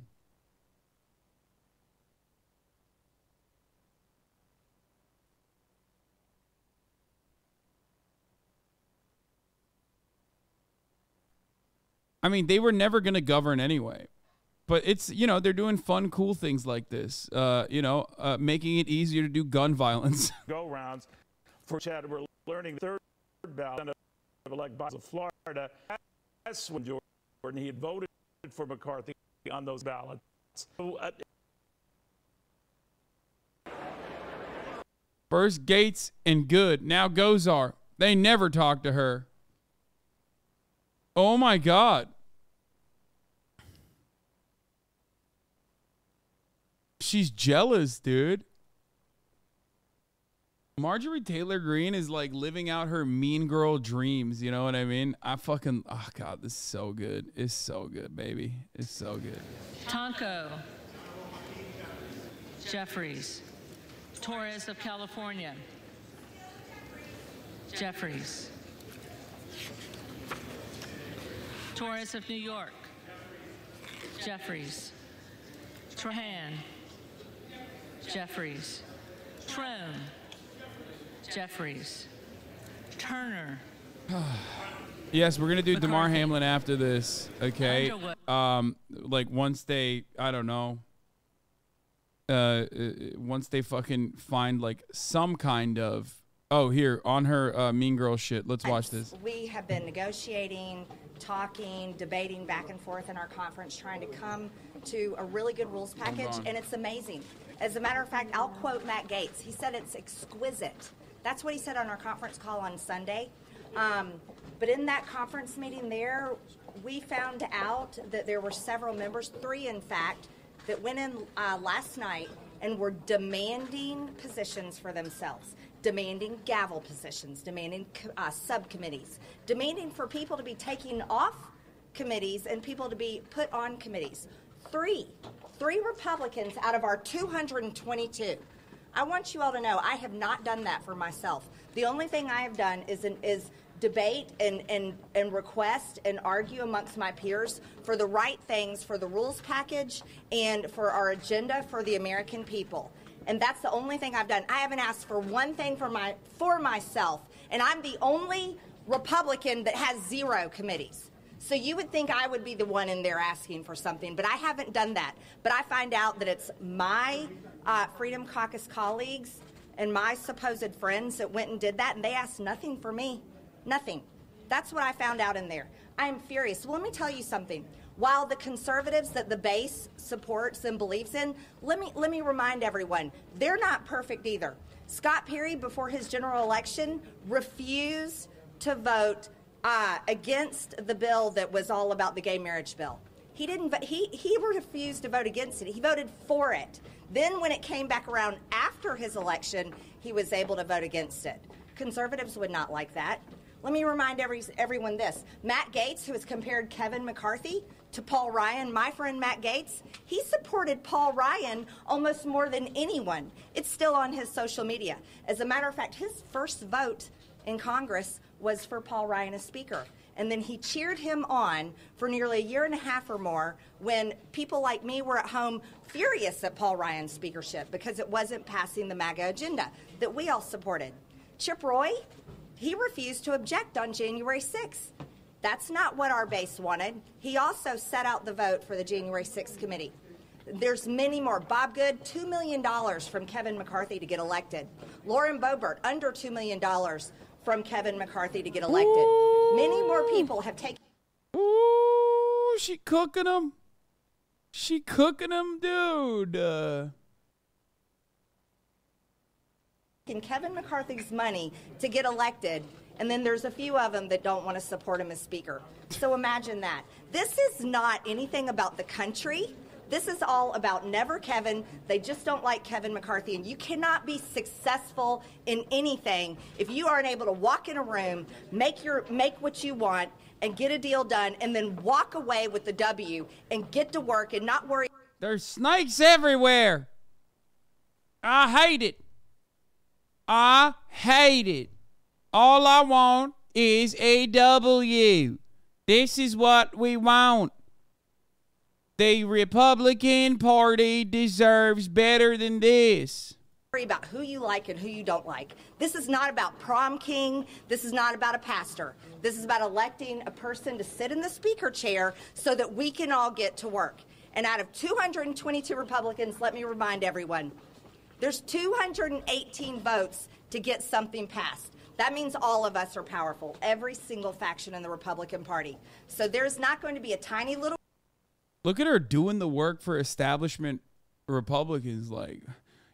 I mean, they were never going to govern anyway. But it's, you know, they're doing fun, cool things like this. You know, making it easier to do gun violence. Go rounds for Chad. We're learning the third ballot of elect by Florida. That's when Jordan, he had voted for McCarthy on those ballots. So, first Gates and Good. Now Gosar. They never talked to her. Oh my God. She's jealous, dude. Marjorie Taylor Greene is like living out her mean girl dreams. You know what I mean? Oh God, this is so good. It's so good, baby. It's so good. Tonko. Jeffries. Torres of California. Jeffries. Torres of New York. Jeffries. Trahan. Jeffries. Trone. Jeffries. Turner. Yes, we're gonna do DeMar Hamlin after this. Okay. Like once they, I don't know. Once they fucking find like some kind of. Oh, here on her Mean Girl shit. Let's watch this. We have been negotiating, talking, debating back and forth in our conference, trying to come to a really good rules package, and it's amazing. As a matter of fact, I'll quote Matt Gaetz. He said it's exquisite. That's what he said on our conference call on Sunday. But in that conference meeting there, we found out that there were several members, 3 in fact, that went in last night and were demanding positions for themselves, demanding gavel positions, demanding subcommittees, demanding for people to be taken off committees and people to be put on committees. 3 Republicans out of our 222. I want you all to know I have not done that for myself. The only thing I have done is debate and request and argue amongst my peers for the right things for the rules package and for our agenda for the American people. And that's the only thing I've done. I haven't asked for one thing for myself, and I'm the only Republican that has 0 committees. So you would think I would be the one in there asking for something, but I haven't done that. But I find out that it's my Freedom Caucus colleagues and my supposed friends that went and did that, and they asked nothing for me. Nothing. That's what I found out in there. I am furious. Well, let me tell you something. While the conservatives that the base supports and believes in, let me remind everyone, they're not perfect either. Scott Perry, before his general election, refused to vote against the bill that was all about the gay marriage bill. He didn't. He refused to vote against it. He voted for it. Then when it came back around after his election, he was able to vote against it. Conservatives would not like that. Let me remind everyone this. Matt Gaetz, who has compared Kevin McCarthy to Paul Ryan, my friend Matt Gaetz, he supported Paul Ryan almost more than anyone. It's still on his social media. As a matter of fact, his first vote in Congress was for Paul Ryan as Speaker. And then he cheered him on for nearly a year and a half or more when people like me were at home furious at Paul Ryan's speakership because it wasn't passing the MAGA agenda that we all supported. Chip Roy, he refused to object on January 6th. That's not what our base wanted. He also set out the vote for the January 6th committee. There's many more. Bob Good, $2 million from Kevin McCarthy to get elected. Lauren Boebert, under $2 million from Kevin McCarthy to get elected. Ooh. Many more people have taken... Ooh, she cooking them. She cooking them, dude. Kevin McCarthy's money to get elected, and then there's a few of them that don't want to support him as Speaker. So imagine that. This is not anything about the country. This is all about Never Kevin. They just don't like Kevin McCarthy, and you cannot be successful in anything if you aren't able to walk in a room, make what you want, and get a deal done, and then walk away with the W and get to work and not worry. There's snakes everywhere. I hate it. I hate it. All I want is a W. This is what we want. The Republican Party deserves better than this. Worry about who you like and who you don't like. This is not about prom king. This is not about a pastor. This is about electing a person to sit in the speaker chair so that we can all get to work. And out of 222 Republicans, let me remind everyone, there's 218 votes to get something passed. That means all of us are powerful, every single faction in the Republican Party. So there's not going to be a tiny little... Look at her doing the work for establishment Republicans. Like,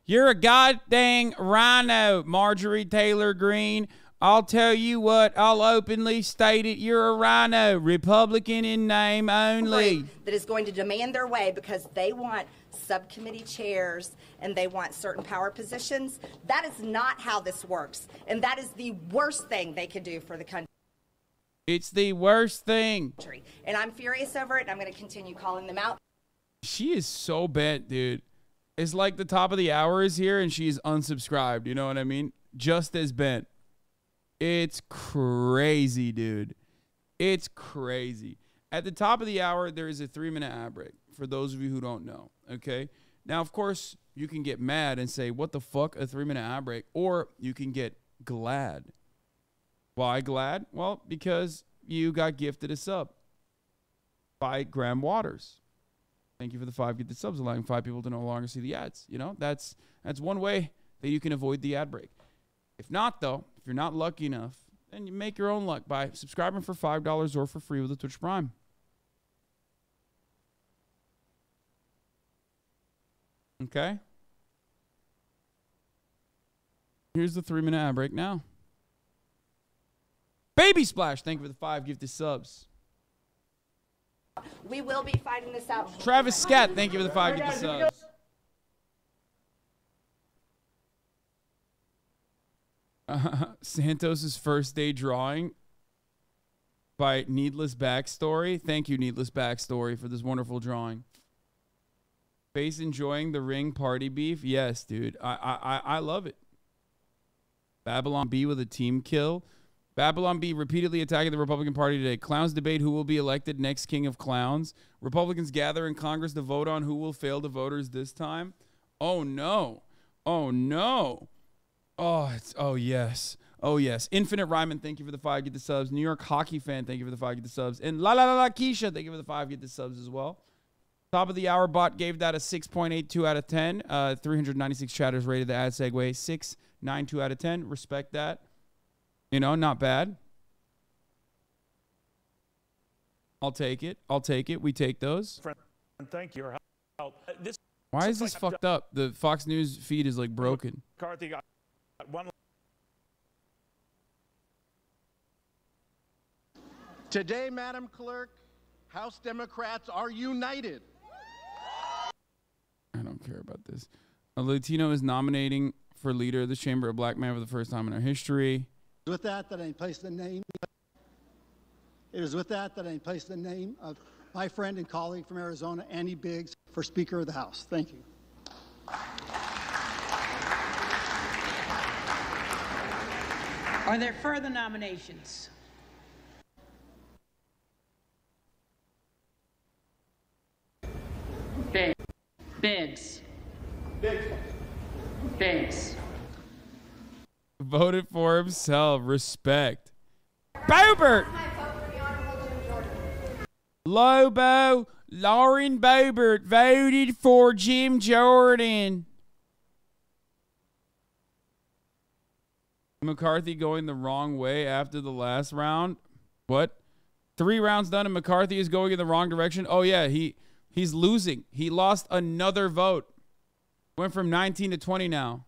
you're a goddamn rhino, Marjorie Taylor Greene. I'll tell you what, I'll openly state it. You're a rhino, Republican in name only. That is going to demand their way because they want subcommittee chairs and they want certain power positions. That is not how this works. And that is the worst thing they could do for the country. It's the worst thing. And I'm furious over it, and I'm going to continue calling them out. She is so bent, dude. It's like the top of the hour is here, and she's unsubscribed. You know what I mean? Just as bent. It's crazy, dude. It's crazy. At the top of the hour, there is a 3-minute ad break, for those of you who don't know, okay? Now, of course, you can get mad and say, what the fuck, a 3-minute ad break? Or you can get glad. Why glad? Well, because you got gifted a sub by Graham Waters. Thank you for the 5 gifted subs, allowing 5 people to no longer see the ads. You know, that's one way that you can avoid the ad break. If not, though, if you're not lucky enough, then you make your own luck by subscribing for $5 or for free with a Twitch Prime. Okay? Here's the 3-minute ad break now. Baby Splash, thank you for the 5 gifted subs. We will be fighting this out. Travis Scat, thank you for the 5 gifted subs. Santos's first day drawing by Needless Backstory. Thank you, Needless Backstory, for this wonderful drawing. Face enjoying the ring party beef. Yes, dude. I love it. Babylon B with a team kill. Babylon B repeatedly attacking the Republican Party today. Clowns debate who will be elected next king of clowns. Republicans gather in Congress to vote on who will fail the voters this time. Oh, no. Oh, no. Oh, yes. Oh, yes. Infinite Ryman, thank you for the 5 get the subs. New York Hockey Fan, thank you for the 5 get the subs. And La La La La Keisha, thank you for the 5 get the subs as well. Top of the hour bot gave that a 6.82 out of 10. 396 chatters rated the ad segue 6.92 out of 10. Respect that. You know, not bad. I'll take it. I'll take it. We take those. Thank you. Why is this fucked up? The Fox News feed is like broken. McCarthy got one. Today, Madam Clerk, House Democrats are united. I don't care about this. A Latino is nominating for leader of the Chamber, a black man for the first time in our history. With that I place the name. It is with that I place the name of my friend and colleague from Arizona, Andy Biggs, for Speaker of the House. Thank you. Are there further nominations? Biggs. Biggs. Voted for himself. Respect. Boebert. Lobo. Lauren Boebert voted for Jim Jordan. McCarthy going the wrong way after the last round. What? 3 rounds done and McCarthy is going in the wrong direction. Oh yeah, he's losing. He lost another vote. Went from 19 to 20 now.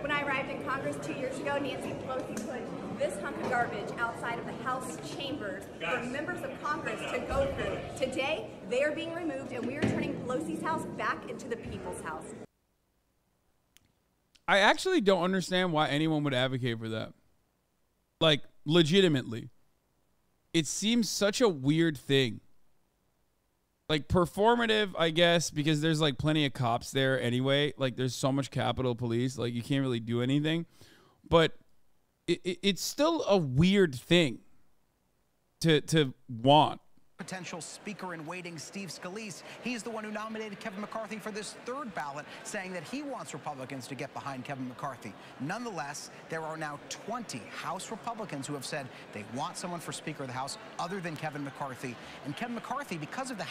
When I arrived in Congress 2 years ago, Nancy Pelosi put this hunk of garbage outside of the House chambers for members of Congress to go through. Today, they are being removed, and we are turning Pelosi's house back into the people's house. I actually don't understand why anyone would advocate for that. Like, legitimately. It seems such a weird thing. Like, performative, I guess, because there's, like, plenty of cops there anyway. Like, there's so much Capitol Police. Like, you can't really do anything. But it's still a weird thing to want. Potential speaker in waiting, Steve Scalise. He's the one who nominated Kevin McCarthy for this 3rd ballot, saying that he wants Republicans to get behind Kevin McCarthy. Nonetheless, there are now 20 House Republicans who have said they want someone for Speaker of the House other than Kevin McCarthy. And Kevin McCarthy, because of the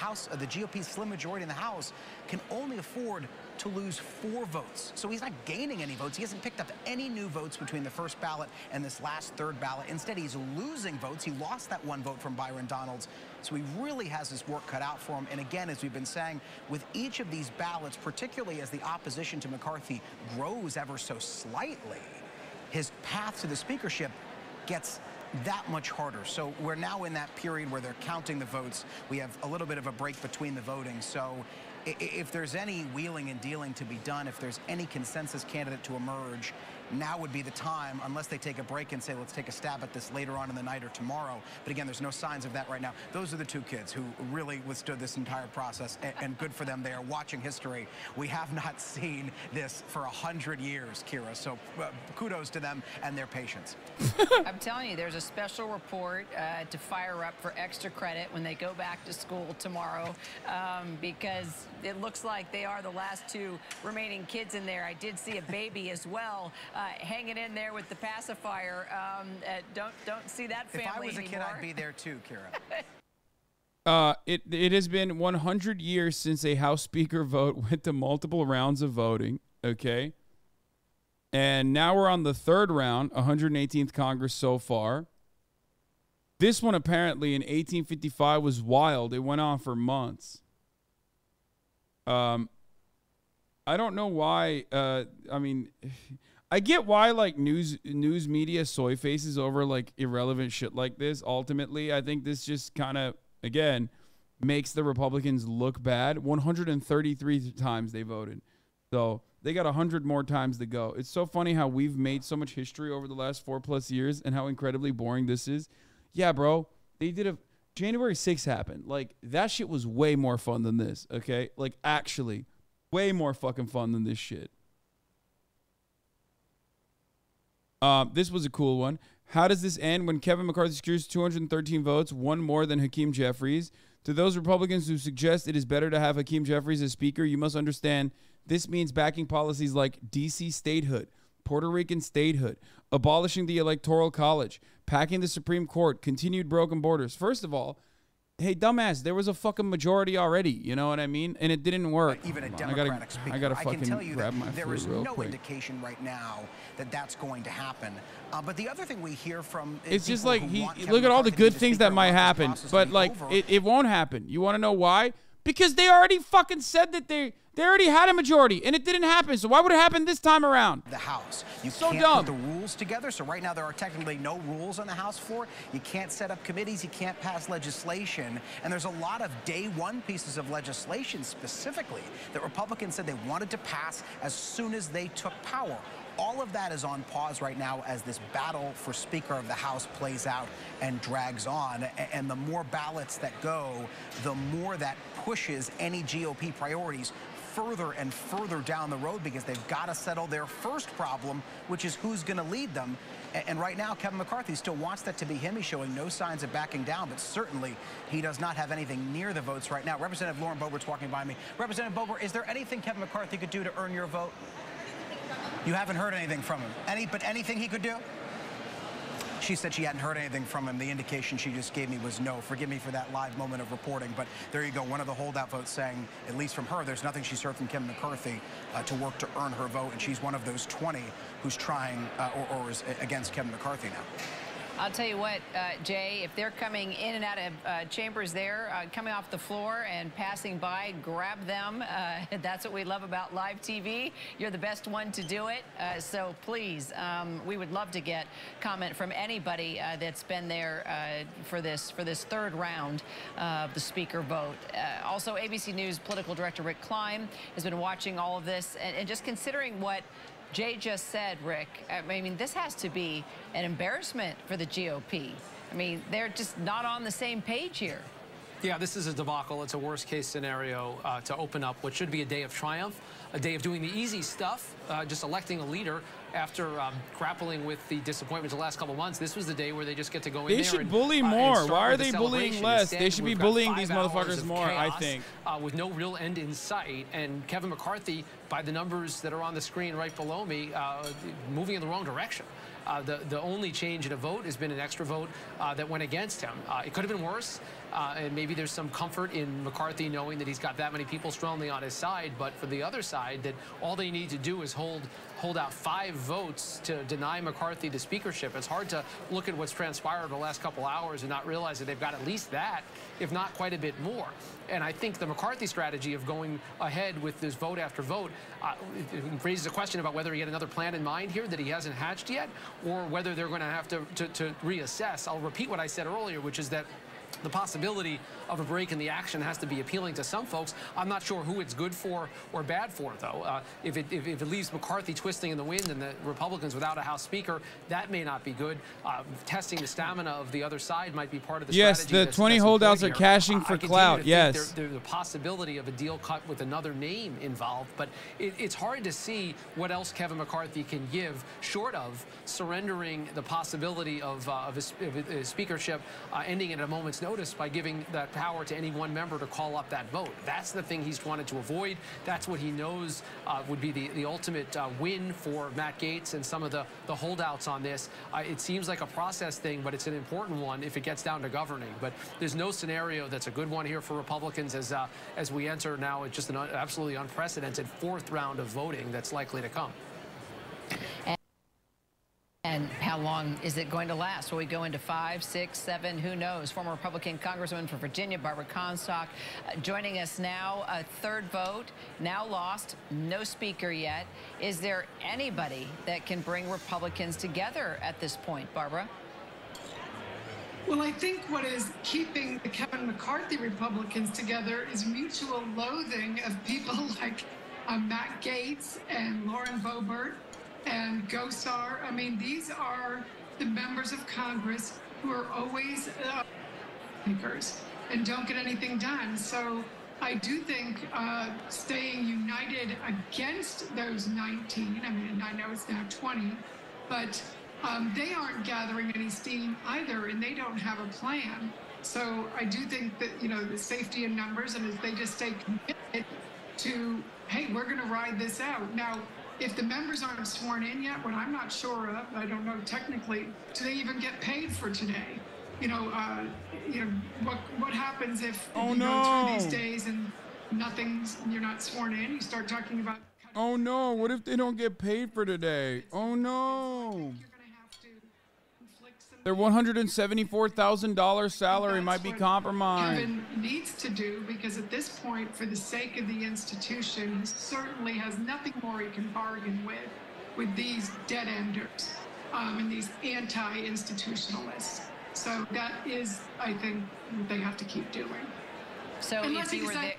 GOP's slim majority in the House, can only afford to lose 4 votes. So he's not gaining any votes. He hasn't picked up any new votes between the first ballot and this last 3rd ballot. Instead, he's losing votes. He lost that 1 vote from Byron Donalds. So he really has his work cut out for him. And again, as we've been saying, with each of these ballots, particularly as the opposition to McCarthy grows ever so slightly, his path to the speakership gets that much harder. So we're now in that period where they're counting the votes. We have a little bit of a break between the voting. So if there's any wheeling and dealing to be done, if there's any consensus candidate to emerge, now would be the time, unless they take a break and say, let's take a stab at this later on in the night or tomorrow. But again, there's no signs of that right now. Those are the 2 kids who really withstood this entire process, and good for them. They are watching history. We have not seen this for 100 years, Kira. So kudos to them and their patience. I'm telling you, there's a special report to fire up for extra credit when they go back to school tomorrow, because it looks like they are the last 2 remaining kids in there. I did see a baby as well. Hanging in there with the pacifier. Don't see that family anymore. If I was a kid, anymore. I'd be there too, Kira. It has been 100 years since a House Speaker vote went to multiple rounds of voting, okay? And now we're on the 3rd round, 118th Congress so far. This one apparently in 1855 was wild. It went on for months. I don't know why, I mean... I get why, like, news media soy faces over, like, irrelevant shit like this. Ultimately, I think this just kind of, again, makes the Republicans look bad. 133 times they voted. So they got 100 more times to go. It's so funny how we've made so much history over the last 4+ years and how incredibly boring this is. Yeah, bro, they did a... January 6th happened. Like, that shit was way more fun than this, okay? Like, actually, way more fucking fun than this shit. This was a cool one. How does this end when Kevin McCarthy secures 213 votes, 1 more than Hakeem Jeffries? To those Republicans who suggest it is better to have Hakeem Jeffries as Speaker, you must understand this means backing policies like D.C. statehood, Puerto Rican statehood, abolishing the Electoral College, packing the Supreme Court, continued broken borders. First of all, hey, dumbass, there was a fucking majority already. You know what I mean? And it didn't work. Even a Democratic speaker. I gotta fucking can tell you grab that my there food is real no quick. indication right now that that's going to happen. But the other thing we hear from It's just people like who want look at all the Kevin McCarthy to be good the things Speaker that might and want this happen, process to but be like over. it won't happen. You want to know why? Because they already fucking said that They already had a majority, and it didn't happen. So why would it happen this time around? The House. You so can't dumb. put the rules together. So right now there are technically no rules on the House floor. You can't set up committees. You can't pass legislation. And there's a lot of day one pieces of legislation specifically that Republicans said they wanted to pass as soon as they took power. All of that is on pause right now as this battle for Speaker of the House plays out and drags on. And the more ballots that go, the more that pushes any GOP priorities further and further down the road, because they've got to settle their first problem, which is who's going to lead them. And right now, Kevin McCarthy still wants that to be him. He's showing no signs of backing down, but certainly he does not have anything near the votes right now. Representative Lauren Boebert's walking by me. Representative Boebert, is there anything Kevin McCarthy could do to earn your vote? You haven't heard anything from him. But anything he could do? She said she hadn't heard anything from him. The indication she just gave me was no. Forgive me for that live moment of reporting, but there you go. One of the holdout votes saying, at least from her, there's nothing she's heard from Kevin McCarthy to work to earn her vote, and she's one of those 20 who's trying or is against Kevin McCarthy now. I'll tell you what, Jay, if they're coming in and out of chambers there, coming off the floor and passing by, grab them. That's what we love about live TV. You're the best one to do it. So please, we would love to get comment from anybody that's been there for this third round of the Speaker vote. Also, ABC News political director Rick Klein has been watching all of this and just considering what Jay just said, Rick. I mean, this has to be an embarrassment for the GOP. I mean, they're just not on the same page here. Yeah, this is a debacle. It's a worst-case scenario to open up what should be a day of triumph, a day of doing the easy stuff, just electing a leader after grappling with the disappointments the last couple months. This was the day where they just get to go in there. They should bully more. Why are they bullying less? They should be bullying these motherfuckers more, I think. With no real end in sight. And Kevin McCarthy, by the numbers that are on the screen right below me, moving in the wrong direction. The only change in a vote has been an extra vote that went against him. It could have been worse, and maybe there's some comfort in McCarthy knowing that he's got that many people strongly on his side, but for the other side, that all they need to do is hold out 5 votes to deny McCarthy the speakership. It's hard to look at what's transpired the last couple hours and not realize that they've got at least that, if not quite a bit more. And I think the McCarthy strategy of going ahead with this vote after vote it raises a question about whether he had another plan in mind here that he hasn't hatched yet, or whether they're going to have to reassess. I'll repeat what I said earlier, which is that the possibility of a break in the action has to be appealing to some folks. I'm not sure who it's good for or bad for, though. If it leaves McCarthy twisting in the wind and the Republicans without a House Speaker, that may not be good. Testing the stamina of the other side might be part of the strategy. Yes, the 20 holdouts are cashing for clout. Yes. There's the possibility of a deal cut with another name involved, but it's hard to see what else Kevin McCarthy can give short of surrendering the possibility of his speakership ending at a moment's notice by giving that power to any one member to call up that vote. That's the thing he's wanted to avoid. That's what he knows would be the ultimate win for Matt Gaetz and some of the holdouts on this. It seems like a process thing, but it's an important one if it gets down to governing. But there's no scenario that's a good one here for Republicans as we enter now just an absolutely unprecedented 4th round of voting that's likely to come. And how long is it going to last? Will we go into 5, 6, 7? Who knows? Former Republican Congresswoman for Virginia, Barbara Comstock, joining us now. A 3rd vote, now lost, no speaker yet. Is there anybody that can bring Republicans together at this point, Barbara? Well, I think what is keeping the Kevin McCarthy Republicans together is mutual loathing of people like Matt Gaetz and Lauren Boebert and Gosar. I mean, these are the members of Congress who are always thinkers and don't get anything done. So I do think staying united against those 19, I mean, I know it's now 20, but they aren't gathering any steam either, and they don't have a plan. So I do think that, you know, the safety in numbers, and as they just stay committed to, hey, we're going to ride this out. Now, if the members aren't sworn in yet, what I'm not sure of, I don't know technically, do they even get paid for today? You know, what happens if you go through these days and nothing's, you're not sworn in? You start talking about. Oh no! What if they don't get paid for today? Oh no! You're going to have to inflict some Their $174,000 salary might be compromised. Kevin needs to do, because at this point, for the sake of the institution, he certainly has nothing more he can bargain with these dead-enders and these anti-institutionalists. So that is, I think, what they have to keep doing. So unless if he you were decides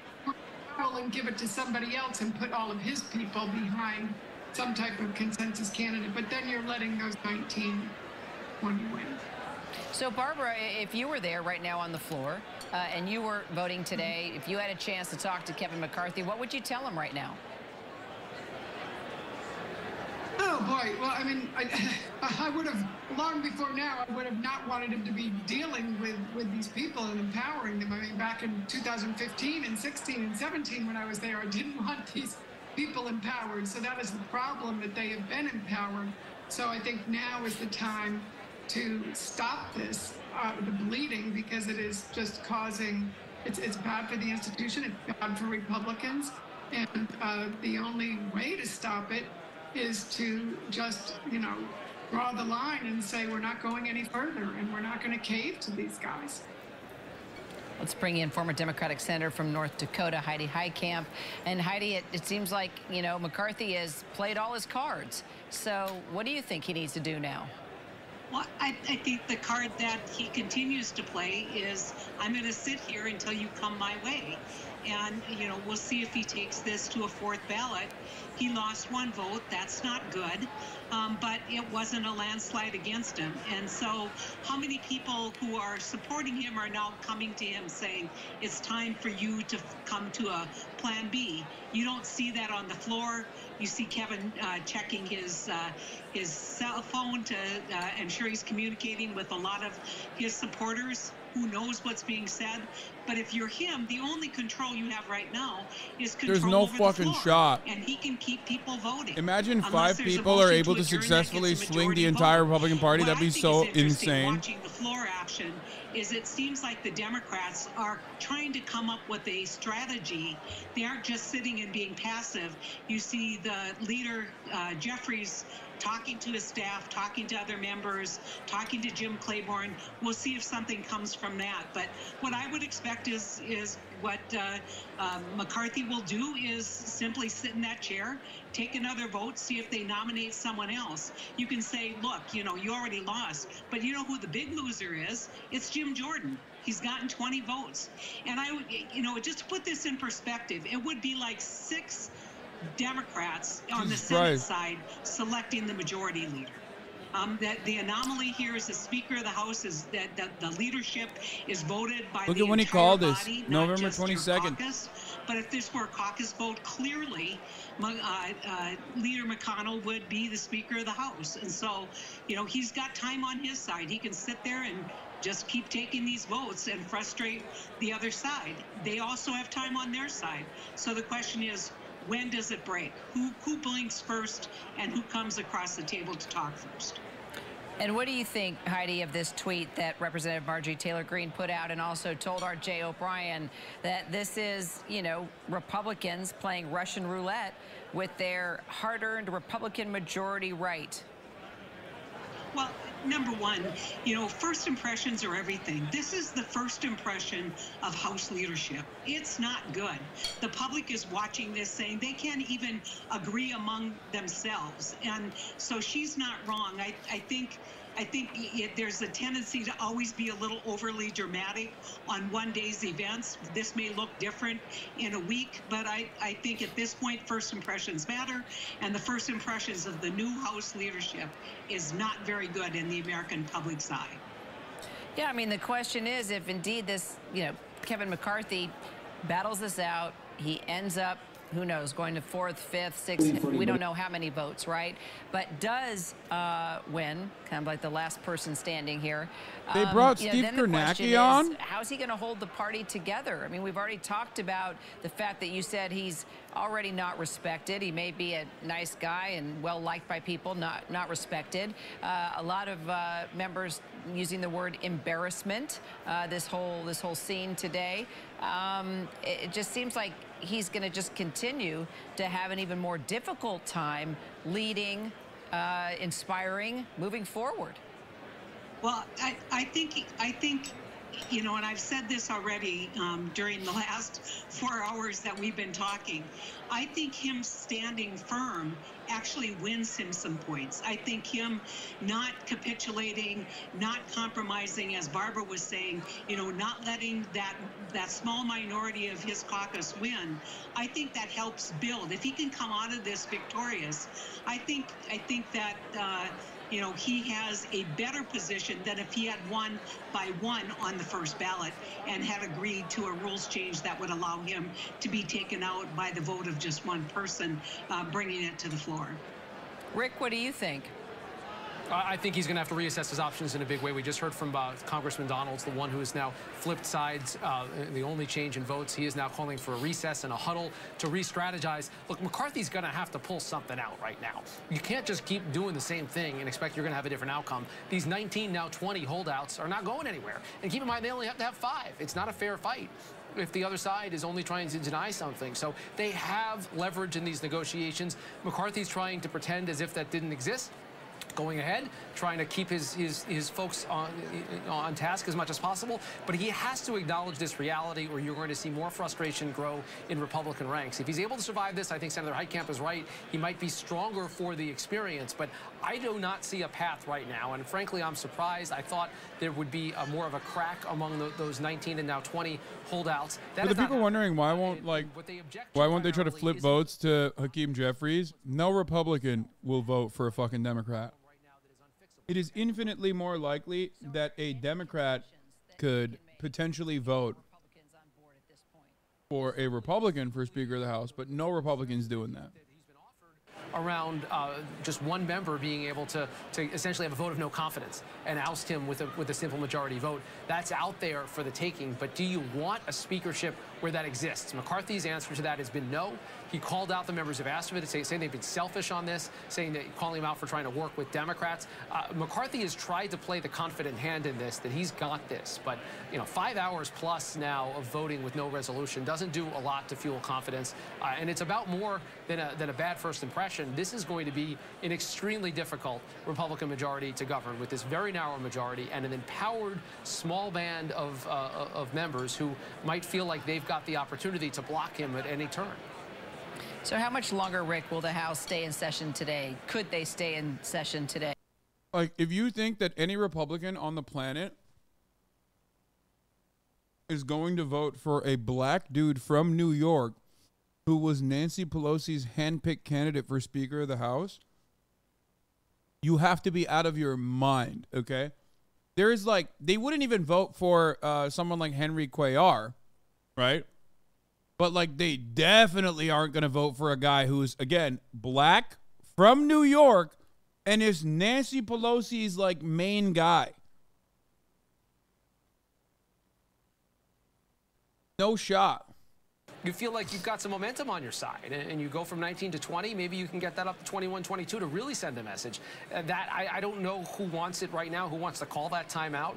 and give it to somebody else and put all of his people behind some type of consensus candidate, but then you're letting those 19 when you win. So, Barbara, if you were there right now on the floor and you were voting today, if you had a chance to talk to Kevin McCarthy, what would you tell him right now? Oh, boy. Well, I mean, I would have, long before now, I would have not wanted him to be dealing with these people and empowering them. I mean, back in 2015 and 16 and 17 when I was there, I didn't want these people empowered. So that is the problem, that they have been empowered. So I think now is the time to stop this, the bleeding, because it is just causing, it's bad for the institution, it's bad for Republicans, and the only way to stop it is to just, draw the line and say we're not going any further and we're not going to cave to these guys. Let's bring in former Democratic Senator from North Dakota, Heidi Heitkamp. And Heidi, it seems like, McCarthy has played all his cards. So what do you think he needs to do now? Well, I think the card that he continues to play is, I'm going to sit here until you come my way. And, we'll see if he takes this to a fourth ballot. He lost one vote. That's not good. But it wasn't a landslide against him. And so how many people who are supporting him are now coming to him saying, it's time for you to come to a plan B? You don't see that on the floor. You see Kevin checking his cell phone to ensure he's communicating with a lot of his supporters. Who knows what's being said? But if you're him, the only control you have right now is control There's no over fucking the floor, shot. and he can keep people voting. Imagine Unless 5 there's a people are motion able to adjourn that successfully gets a swing the majority entire vote. Republican Party. What That'd be I think so is interesting insane. watching the floor action is it seems like the Democrats are trying to come up with a strategy. They aren't just sitting and being passive. You see the leader, Jeffries, talking to his staff, talking to other members, talking to Jim Clyburn. We'll see if something comes from that. But what I would expect is what McCarthy will do is simply sit in that chair, take another vote, see if they nominate someone else. You can say, look, you already lost, but you know who the big loser is? It's Jim Jordan. He's gotten 20 votes. And I would, just to put this in perspective, it would be like 6 Democrats on the Senate side selecting the majority leader. That the anomaly here is the Speaker of the House is that the leadership is voted by Look the at when he entire called this, body, November not just your 22nd. caucus. But if this were a caucus vote, clearly Leader McConnell would be the Speaker of the House. And so, he's got time on his side. He can sit there and just keep taking these votes and frustrate the other side. They also have time on their side. So the question is, when does it break? Who blinks first and who comes across the table to talk first? And what do you think, Heidi, of this tweet that Representative Marjorie Taylor Greene put out and also told R.J. O'Brien that this is, Republicans playing Russian roulette with their hard-earned Republican majority right? Well, number one, first impressions are everything. This is the first impression of House leadership. It's not good. The public is watching this saying they can't even agree among themselves. And so she's not wrong. I think there's a tendency to always be a little overly dramatic on one day's events. This may look different in a week, but I think at this point, first impressions matter. And the first impressions of the new House leadership is not very good in the American public's eye. Yeah, I mean, the question is if indeed this, Kevin McCarthy battles this out, he ends up, who knows, going to 4th, 5th, 6th, we don't know how many votes, right? But does win, kind of like the last person standing here. They brought Steve Kornacki on? How's he going to hold the party together? I mean, we've already talked about the fact that you said he's already not respected. He may be a nice guy and well-liked by people, not respected. A lot of members using the word embarrassment, this whole scene today. It just seems like he's going to just continue to have an even more difficult time leading, inspiring, moving forward. Well, I think, you know, and I've said this already during the last 4 hours that we've been talking. I think him standing firm actually wins him some points. I think him not capitulating, not compromising, as Barbara was saying, you know, not letting that small minority of his caucus win, I think that helps build. If he can come out of this victorious, I think that you know, he has a better position than if he had won by 1 on the first ballot and had agreed to a rules change that would allow him to be taken out by the vote of just one person, bringing it to the floor. Rick, what do you think? I think he's going to have to reassess his options in a big way. We just heard from Congressman Donalds, the one who has now flipped sides, the only change in votes. He is now calling for a recess and a huddle to re-strategize. Look, McCarthy's going to have to pull something out right now. You can't just keep doing the same thing and expect you're going to have a different outcome. These 19, now 20 holdouts are not going anywhere. And keep in mind, they only have to have 5. It's not a fair fight if the other side is only trying to deny something. So they have leverage in these negotiations. McCarthy's trying to pretend as if that didn't exist, going ahead, trying to keep his folks on task as much as possible. But he has to acknowledge this reality, or you're going to see more frustration grow in Republican ranks. If he's able to survive this, I think Senator Heitkamp is right. He might be stronger for the experience, but I do not see a path right now. And frankly, I'm surprised. I thought there would be more of a crack among those 19 and now 20 holdouts. But the people wondering why won't they try to flip votes to Hakeem Jeffries? No Republican will vote for a fucking Democrat. It is infinitely more likely that a Democrat could potentially vote for a Republican for Speaker of the House, but no Republicans doing that. Around just one member being able to essentially have a vote of no confidence and oust him with a simple majority vote. That's out there for the taking, but do you want a speakership where that exists? McCarthy's answer to that has been no. He called out the members who've asked him to saying they've been selfish on this, calling him out for trying to work with Democrats. McCarthy has tried to play the confident hand in this, that he's got this, but 5 hours plus now of voting with no resolution doesn't do a lot to fuel confidence, and it's about more than a bad first impression. This is going to be an extremely difficult Republican majority to govern with this very narrow majority and an empowered small band of members who might feel like they've got the opportunity to block him at any turn. So how much longer, Rick, will the House stay in session today? Could they stay in session today? Like, if you think that any Republican on the planet is going to vote for a black dude from New York who was Nancy Pelosi's handpicked candidate for Speaker of the House, you have to be out of your mind, okay? There is they wouldn't even vote for someone like Henry Cuellar, right? But they definitely aren't going to vote for a guy who's, again, black from New York and is Nancy Pelosi's main guy. No shot. You feel like you've got some momentum on your side, and you go from 19 to 20. Maybe you can get that up to 21, 22 to really send a message. I don't know who wants it right now, who wants to call that timeout.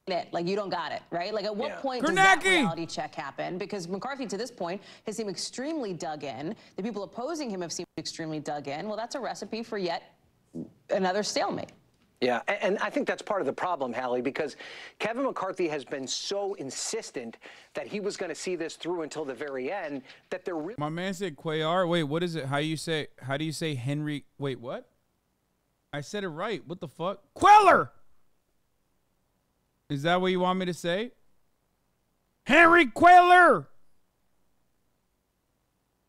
You don't got it, right? At what point does that reality check happen? Because McCarthy, to this point, has seemed extremely dug in. The people opposing him have seemed extremely dug in. Well, that's a recipe for yet another stalemate. Yeah, and I think that's part of the problem, Hallie, because Kevin McCarthy has been so insistent that he was going to see this through until the very end that they're really... My man said Cuellar. Wait, what is it? How do you say Henry? Wait, what? I said it right. What the fuck? Queller! Is that what you want me to say? Henry Cuellar!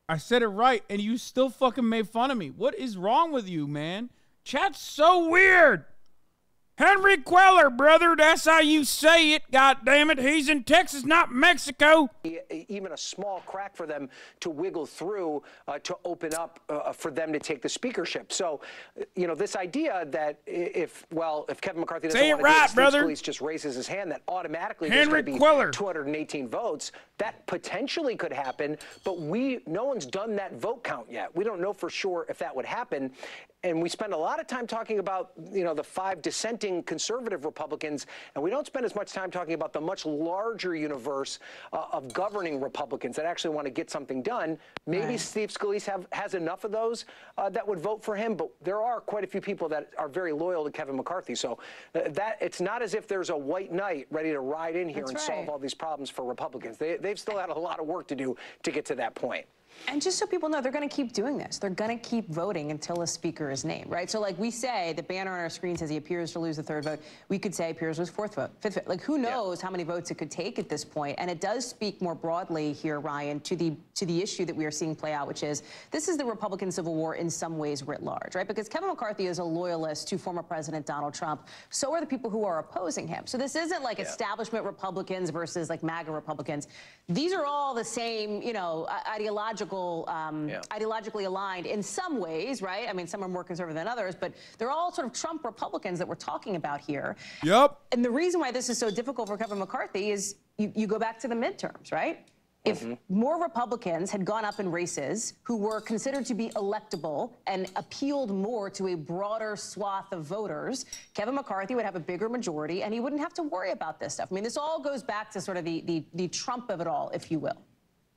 I said it right, and you still fucking made fun of me. What is wrong with you, man? Chat's so weird. Henry Cuellar, brother. That's how you say it. God damn it. He's in Texas, not Mexico. Even a small crack for them to wiggle through to open up for them to take the speakership. So, this idea that if Kevin McCarthy doesn't want to do it, Steve Scalise just raises his hand, that automatically there's going to be 218 votes. That potentially could happen, but no one's done that vote count yet. We don't know for sure if that would happen. And we spend a lot of time talking about, the 5 dissenting conservative Republicans, and we don't spend as much time talking about the much larger universe of governing Republicans that actually want to get something done. Maybe Steve Scalise has enough of those that would vote for him, but there are quite a few people that are very loyal to Kevin McCarthy. So that it's not as if there's a white knight ready to ride in here and solve all these problems for Republicans. They've still had a lot of work to do to get to that point. And just so people know, they're going to keep doing this. They're going to keep voting until a speaker is named, right? So, like we say, the banner on our screen says he appears to lose the 3rd vote. We could say appears was 4th vote, 5th vote. Like, who knows how many votes it could take at this point? And it does speak more broadly here, Ryan, to the issue that we are seeing play out, which is this is the Republican Civil War in some ways writ large, right? Because Kevin McCarthy is a loyalist to former President Donald Trump. So are the people who are opposing him. So this isn't like establishment Republicans versus like MAGA Republicans. These are all the same, ideologically aligned in some ways, right? I mean, some are more conservative than others, but they're all sort of Trump Republicans that we're talking about here. Yep. And the reason why this is so difficult for Kevin McCarthy is you go back to the midterms, right? If more Republicans had gone up in races who were considered to be electable and appealed more to a broader swath of voters, Kevin McCarthy would have a bigger majority and he wouldn't have to worry about this stuff. I mean, this all goes back to sort of the Trump of it all, if you will.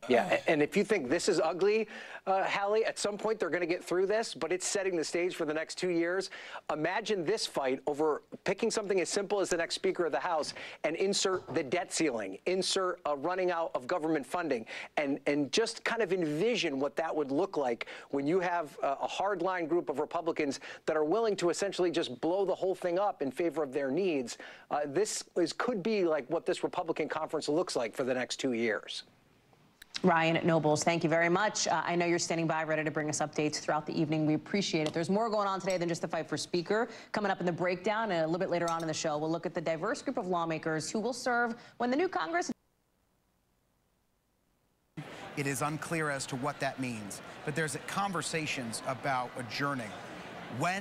Yeah, and if you think this is ugly, Hallie, at some point they're going to get through this, but it's setting the stage for the next 2 years. Imagine this fight over picking something as simple as the next Speaker of the House and insert the debt ceiling, insert a running out of government funding, and just kind of envision what that would look like when you have a hardline group of Republicans that are willing to essentially just blow the whole thing up in favor of their needs. This could be like what this Republican conference looks like for the next 2 years. Ryan Nobles, thank you very much. I know you're standing by ready to bring us updates throughout the evening. We appreciate it. There's more going on today than just the fight for Speaker. Coming up in the breakdown and a little bit later on in the show, we'll look at the diverse group of lawmakers who will serve when the new Congress. It is unclear as to what that means, but there's conversations about adjourning.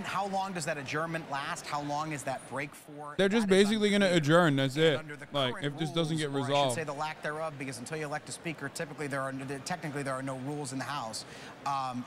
How long does that adjournment last? How long is that break for? They're just basically going to adjourn. That's it. Like, if this doesn't get resolved. I should say the lack thereof, because until you elect a speaker, technically there are no rules in the House.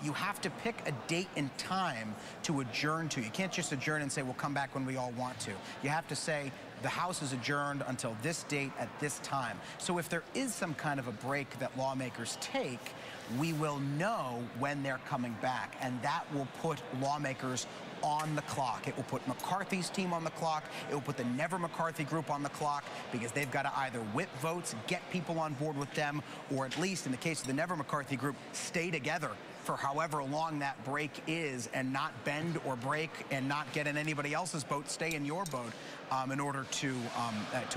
You have to pick a date and time to adjourn to. You can't just adjourn and say we'll come back when we all want to. You have to say the House is adjourned until this date at this time. So if there is some kind of a break that lawmakers take, we will know when they're coming back, and that will put lawmakers on the clock. It will put McCarthy's team on the clock. It will put the Never McCarthy group on the clock, because they've got to either whip votes, get people on board with them, or at least in the case of the Never McCarthy group, stay together for however long that break is and not bend or break and not get in anybody else's boat, stay in your boat in order to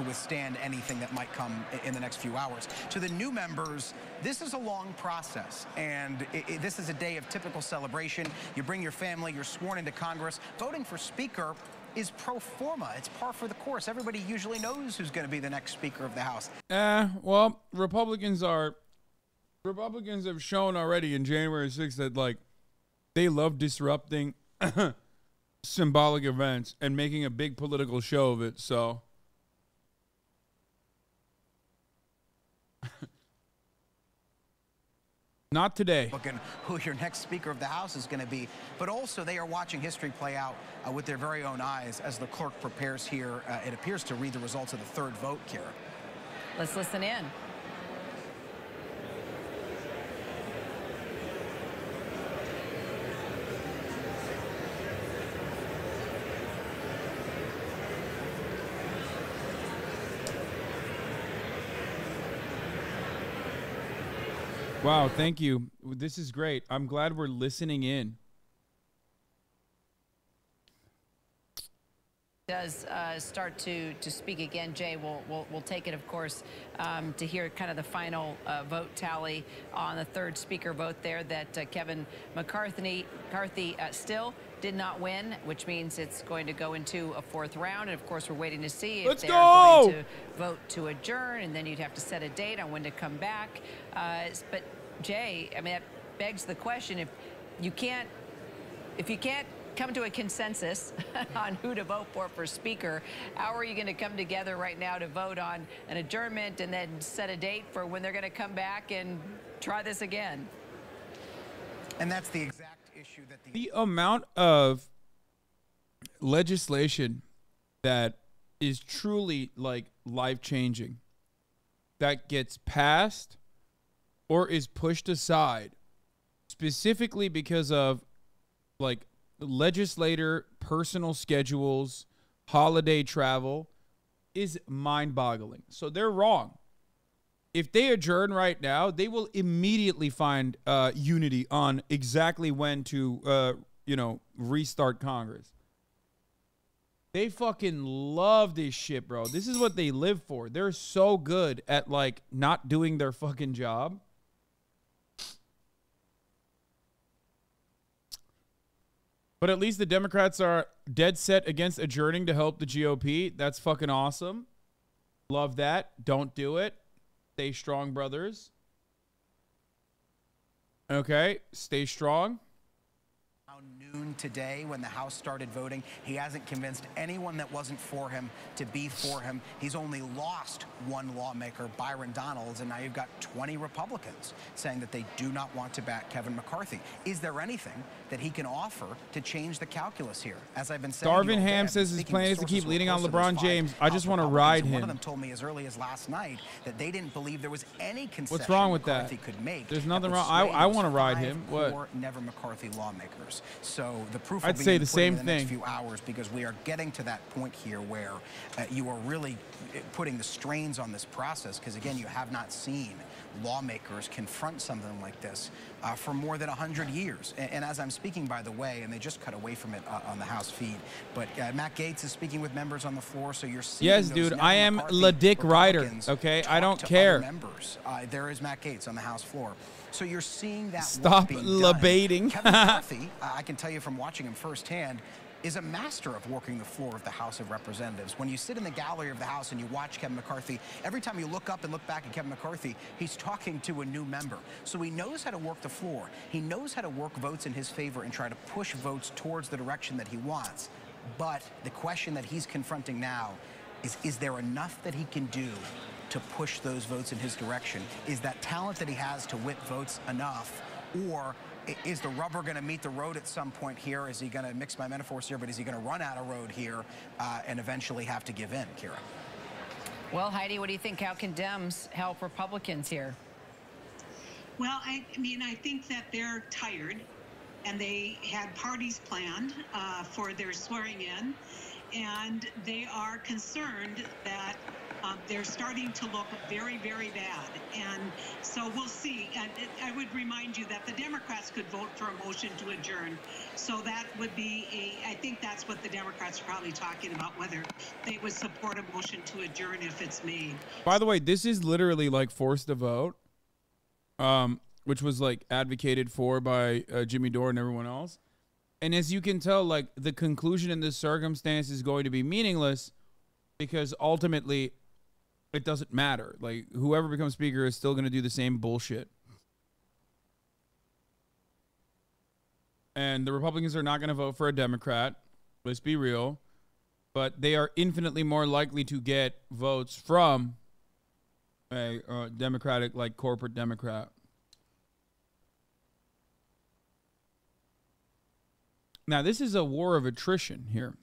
withstand anything that might come in the next few hours. To the new members, this is a long process, and this is a day of typical celebration. You bring your family, you're sworn into Congress. Voting for Speaker is pro forma. It's par for the course. Everybody usually knows who's going to be the next Speaker of the House. Well, Republicans have shown already in January 6th that, like, they love disrupting symbolic events and making a big political show of it. So not today. Looking who your next Speaker of the House is going to be, but also they are watching history play out with their very own eyes as the clerk prepares here. It appears to read the results of the 3rd vote, Kira. Let's listen in. Wow, thank you. This is great. I'm glad we're listening in. Does start to speak again, Jay. We'll take it, of course, to hear kind of the final vote tally on the 3rd Speaker vote there that Kevin McCarthy still did not win, which means it's going to go into a 4th round. And of course, we're waiting to see if they're going to vote to adjourn, and then you'd have to set a date on when to come back. But Jay, I mean, that begs the question: if you can't come to a consensus on who to vote for Speaker, how are you going to come together right now to vote on an adjournment and then set a date for when they're going to come back and try this again? And that's the exact issue issue that the amount of legislation that is truly like life-changing that gets passed or is pushed aside specifically because of like legislator personal schedules, holiday travel is mind-boggling. So they're wrong. If they adjourn right now, they will immediately find unity on exactly when to restart Congress. They fucking love this shit, bro. This is what they live for. They're so good at like not doing their fucking job. But at least the Democrats are dead set against adjourning to help the GOP. That's fucking awesome. Love that. Don't do it. Stay strong, brothers. Okay, stay strong. Noon today when the House started voting. He hasn't convinced anyone that wasn't for him to be for him. He's only lost one lawmaker, Byron Donalds, and now you've got 20 Republicans saying that they do not want to back Kevin McCarthy. Is there anything that he can offer to change the calculus here? As I've been saying, Darvin Ham says his plan is to keep leading on LeBron James. I just want to ride him. One of them told me as early as last night that they didn't believe there was any concession What's wrong with McCarthy that? could make. There's nothing wrong. I want to ride him. What? Four Never McCarthy lawmakers. So the proof I'd will say be the in same the next thing. few hours, because we are getting to that point here where you are really putting the strains on this process, because again, you have not seen lawmakers confront something like this for more than 100 years. And as I'm speaking, by the way, and they just cut away from it on the House feed, but Matt Gaetz is speaking with members on the floor, so you're seeing yes, dude, I am La Dick Ryder, okay? I don't care. Members. There is Matt Gaetz on the House floor. So you're seeing that. Stop labating. Kevin McCarthy, I can tell you from watching him firsthand, is a master of working the floor of the House of Representatives. When you sit in the gallery of the House and you watch Kevin McCarthy, every time you look up and look back at Kevin McCarthy, he's talking to a new member. So he knows how to work the floor. He knows how to work votes in his favor and try to push votes towards the direction that he wants. But the question that he's confronting now is there enough that he can do to push those votes in his direction? Is that talent that he has to whip votes enough? Or is the rubber going to meet the road at some point here? Is he going to, mix my metaphors here, but is he going to run out of road here and eventually have to give in, Kira? Well, Heidi, what do you think? How can Dems help Republicans here? Well, I mean, I think that they're tired, and they had parties planned for their swearing in, and they are concerned that they're starting to look very, very bad. And so we'll see. And I would remind you that the Democrats could vote for a motion to adjourn. So that would be I think that's what the Democrats are probably talking about, whether they would support a motion to adjourn if it's made. By the way, this is literally like forced to vote, which was like advocated for by Jimmy Dore and everyone else. And as you can tell, like the conclusion in this circumstance is going to be meaningless because ultimately it doesn't matter. Like whoever becomes speaker is still going to do the same bullshit. And the Republicans are not going to vote for a Democrat. Let's be real. But they are infinitely more likely to get votes from a Democratic, like corporate Democrat. Now, this is a war of attrition here.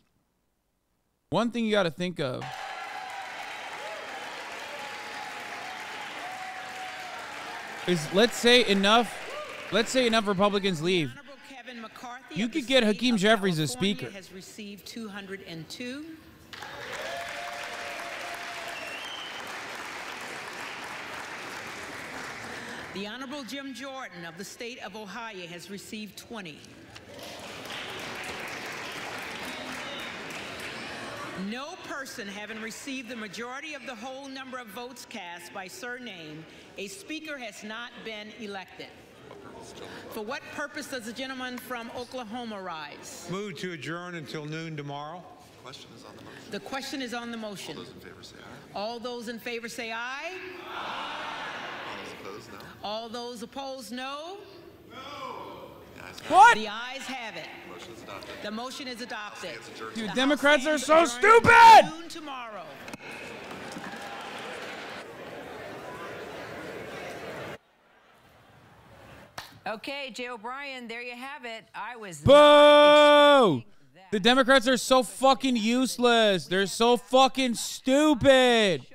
One thing you got to think of is let's say enough Republicans leave. You could get Hakeem Jeffries as speaker. Has received 202. The Honorable Jim Jordan of the state of Ohio has received 20. No person having received the majority of the whole number of votes cast by surname, a speaker has not been elected. For what purpose does the gentleman from Oklahoma rise? Move to adjourn until noon tomorrow. Question is on the motion. The question is on the motion. All those in favor say aye. All those in favor say aye. All those opposed, no. All those opposed, no. No. What? The ayes have it. Motion is adopted. The motion is adopted. Dude, The Democrats are House so stands adjourned stupid! until noon tomorrow. Okay, Jay O'Brien, there you have it. I was Boo! The Democrats are so fucking useless. They're so fucking stupid.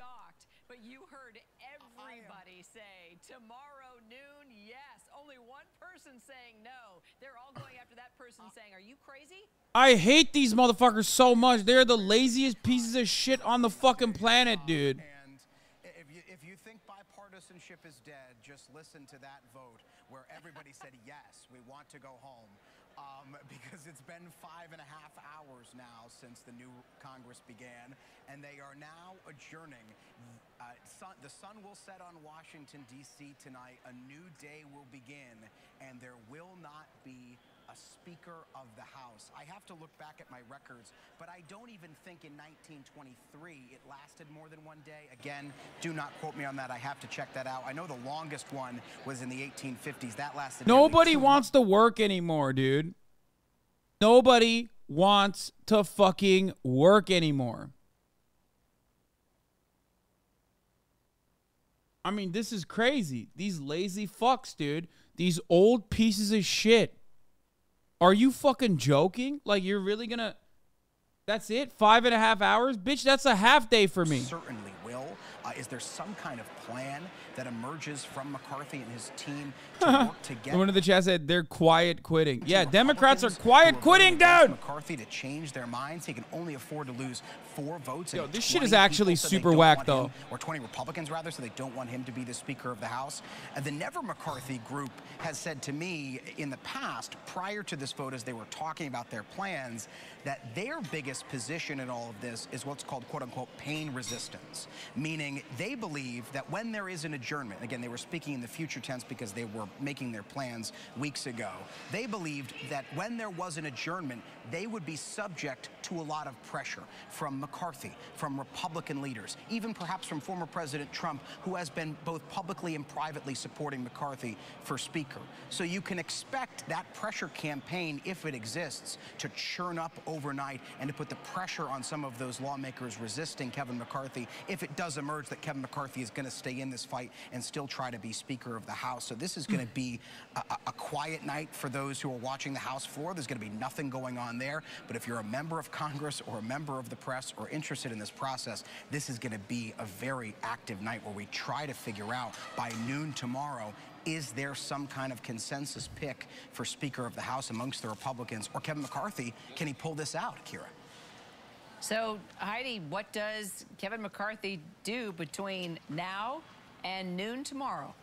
But you heard everybody say tomorrow noon, yes. Only one person saying no. They're all going after that person saying, are you crazy? I hate these motherfuckers so much. They're the laziest pieces of shit on the fucking planet, dude. And if you think bipartisanship is dead, just listen to that vote where everybody said, yes, we want to go home. Because it's been 5.5 hours now since the new Congress began, and they are now adjourning. The sun will set on Washington, D.C. tonight. A new day will begin, and there will not be a Speaker of the House. I have to look back at my records, but I don't even think in 1923 it lasted more than one day. Again, do not quote me on that. I have to check that out. I know the longest one was in the 1850s. That lasted. Nobody wants to work anymore, dude. Nobody wants to fucking work anymore. I mean, this is crazy. These lazy fucks, dude. These old pieces of shit. Are you fucking joking? Like, you're really gonna... That's it? 5.5 hours? Bitch, that's a half day for me. Certainly will. Is there some kind of plan that emerges from McCarthy and his team to work together? One of the chat said they're quiet quitting. Yeah, Democrats are quiet quitting, dude. McCarthy to change their minds. He can only afford to lose 4 votes. Yo, this shit is actually super whack, though. Or 20 Republicans, rather, so they don't want him to be the Speaker of the House. And the Never McCarthy group has said to me in the past, prior to this vote, as they were talking about their plans, that their biggest position in all of this is what's called, quote-unquote, pain resistance, meaning they believe that when there is an adjournment, again, they were speaking in the future tense because they were making their plans weeks ago, they believed that when there was an adjournment, they would be subject to a lot of pressure from McCarthy, from Republican leaders, even perhaps from former President Trump, who has been both publicly and privately supporting McCarthy for Speaker. So you can expect that pressure campaign, if it exists, to churn up overnight and to put the pressure on some of those lawmakers resisting Kevin McCarthy if it does emerge that Kevin McCarthy is going to stay in this fight and still try to be Speaker of the House. So this is going to be a quiet night for those who are watching the House floor. There's going to be nothing going on there. But if you're a member of Congress or a member of the press or interested in this process, this is going to be a very active night where we try to figure out by noon tomorrow, is there some kind of consensus pick for Speaker of the House amongst the Republicans? Or Kevin McCarthy, can he pull this out, Kira? So, Heidi, what does Kevin McCarthy do between now and noon tomorrow?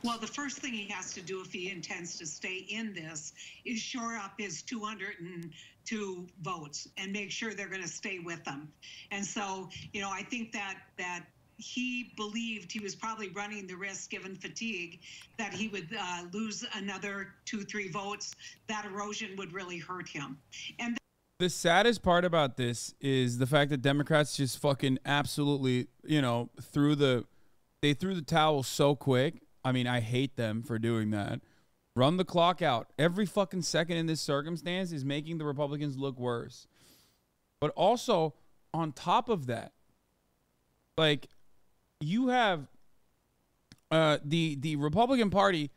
Well, the first thing he has to do if he intends to stay in this is shore up his 202 votes and make sure they're going to stay with them. And so, you know, I think that he believed he was probably running the risk, given fatigue, that he would lose another 2-3 votes. That erosion would really hurt him. And the saddest part about this is the fact that Democrats just fucking absolutely, you know, threw the towel so quick. I mean, I hate them for doing that. Run the clock out. Every fucking second in this circumstance is making the Republicans look worse. But also, on top of that, like, you have the Republican Party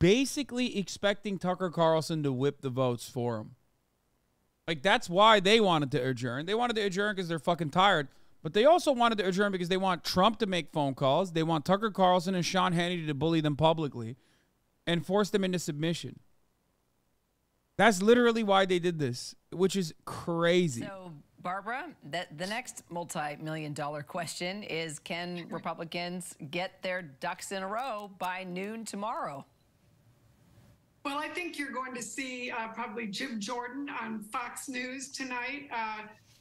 basically expecting Tucker Carlson to whip the votes for them. Like, that's why they wanted to adjourn. They wanted to adjourn because they're fucking tired. But they also wanted to adjourn because they want Trump to make phone calls. They want Tucker Carlson and Sean Hannity to bully them publicly and force them into submission. That's literally why they did this, which is crazy. So, Barbara, the next multi-million-dollar question is, can Republicans get their ducks in a row by noon tomorrow? Well, I think you're going to see probably Jim Jordan on Fox News tonight,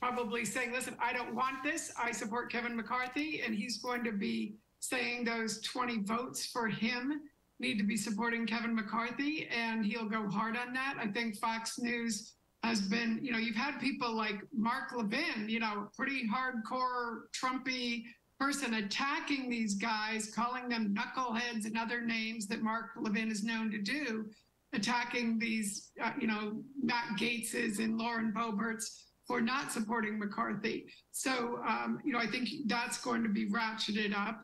probably saying, listen, I don't want this. I support Kevin McCarthy. And he's going to be saying those 20 votes for him need to be supporting Kevin McCarthy. And he'll go hard on that. I think Fox News has been, you know, you've had people like Mark Levin, you know, pretty hardcore Trumpy person attacking these guys, calling them knuckleheads and other names that Mark Levin is known to do, attacking these, you know, Matt Gaetzes and Lauren Boeberts for not supporting McCarthy. So, you know, I think that's going to be ratcheted up.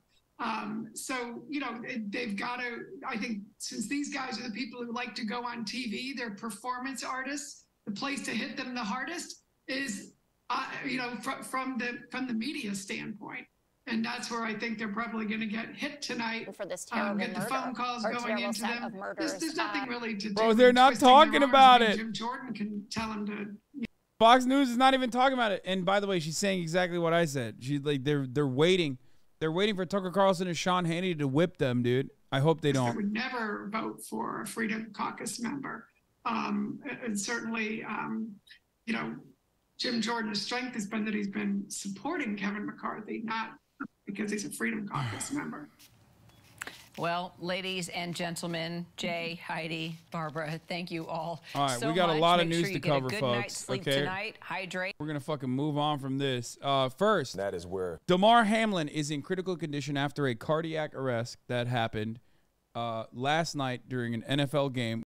So, you know, they've got to, I think, since these guys are the people who like to go on TV, they're performance artists, the place to hit them the hardest is, you know, from the media standpoint. And that's where I think they're probably going to get hit tonight. For this terrible get the phone calls going into them. There's nothing really to do. Bro, they're not talking about it. Jim Jordan can tell them to. Fox News is not even talking about it. And by the way, she's saying exactly what I said. She's like, they're waiting. They're waiting for Tucker Carlson and Sean Hannity to whip them, dude. I hope they don't. I would never vote for a Freedom Caucus member. And certainly, you know, Jim Jordan's strength has been that he's been supporting Kevin McCarthy, not because he's a Freedom Caucus member. Well, ladies and gentlemen, Jay, Heidi, Barbara, thank you all. All right, so we got much. a lot of Make news sure to you get a cover, good folks. night's sleep Okay, tonight. Hydrate. we're gonna fucking move on from this. First, that is where Damar Hamlin is in critical condition after a cardiac arrest that happened last night during an NFL game.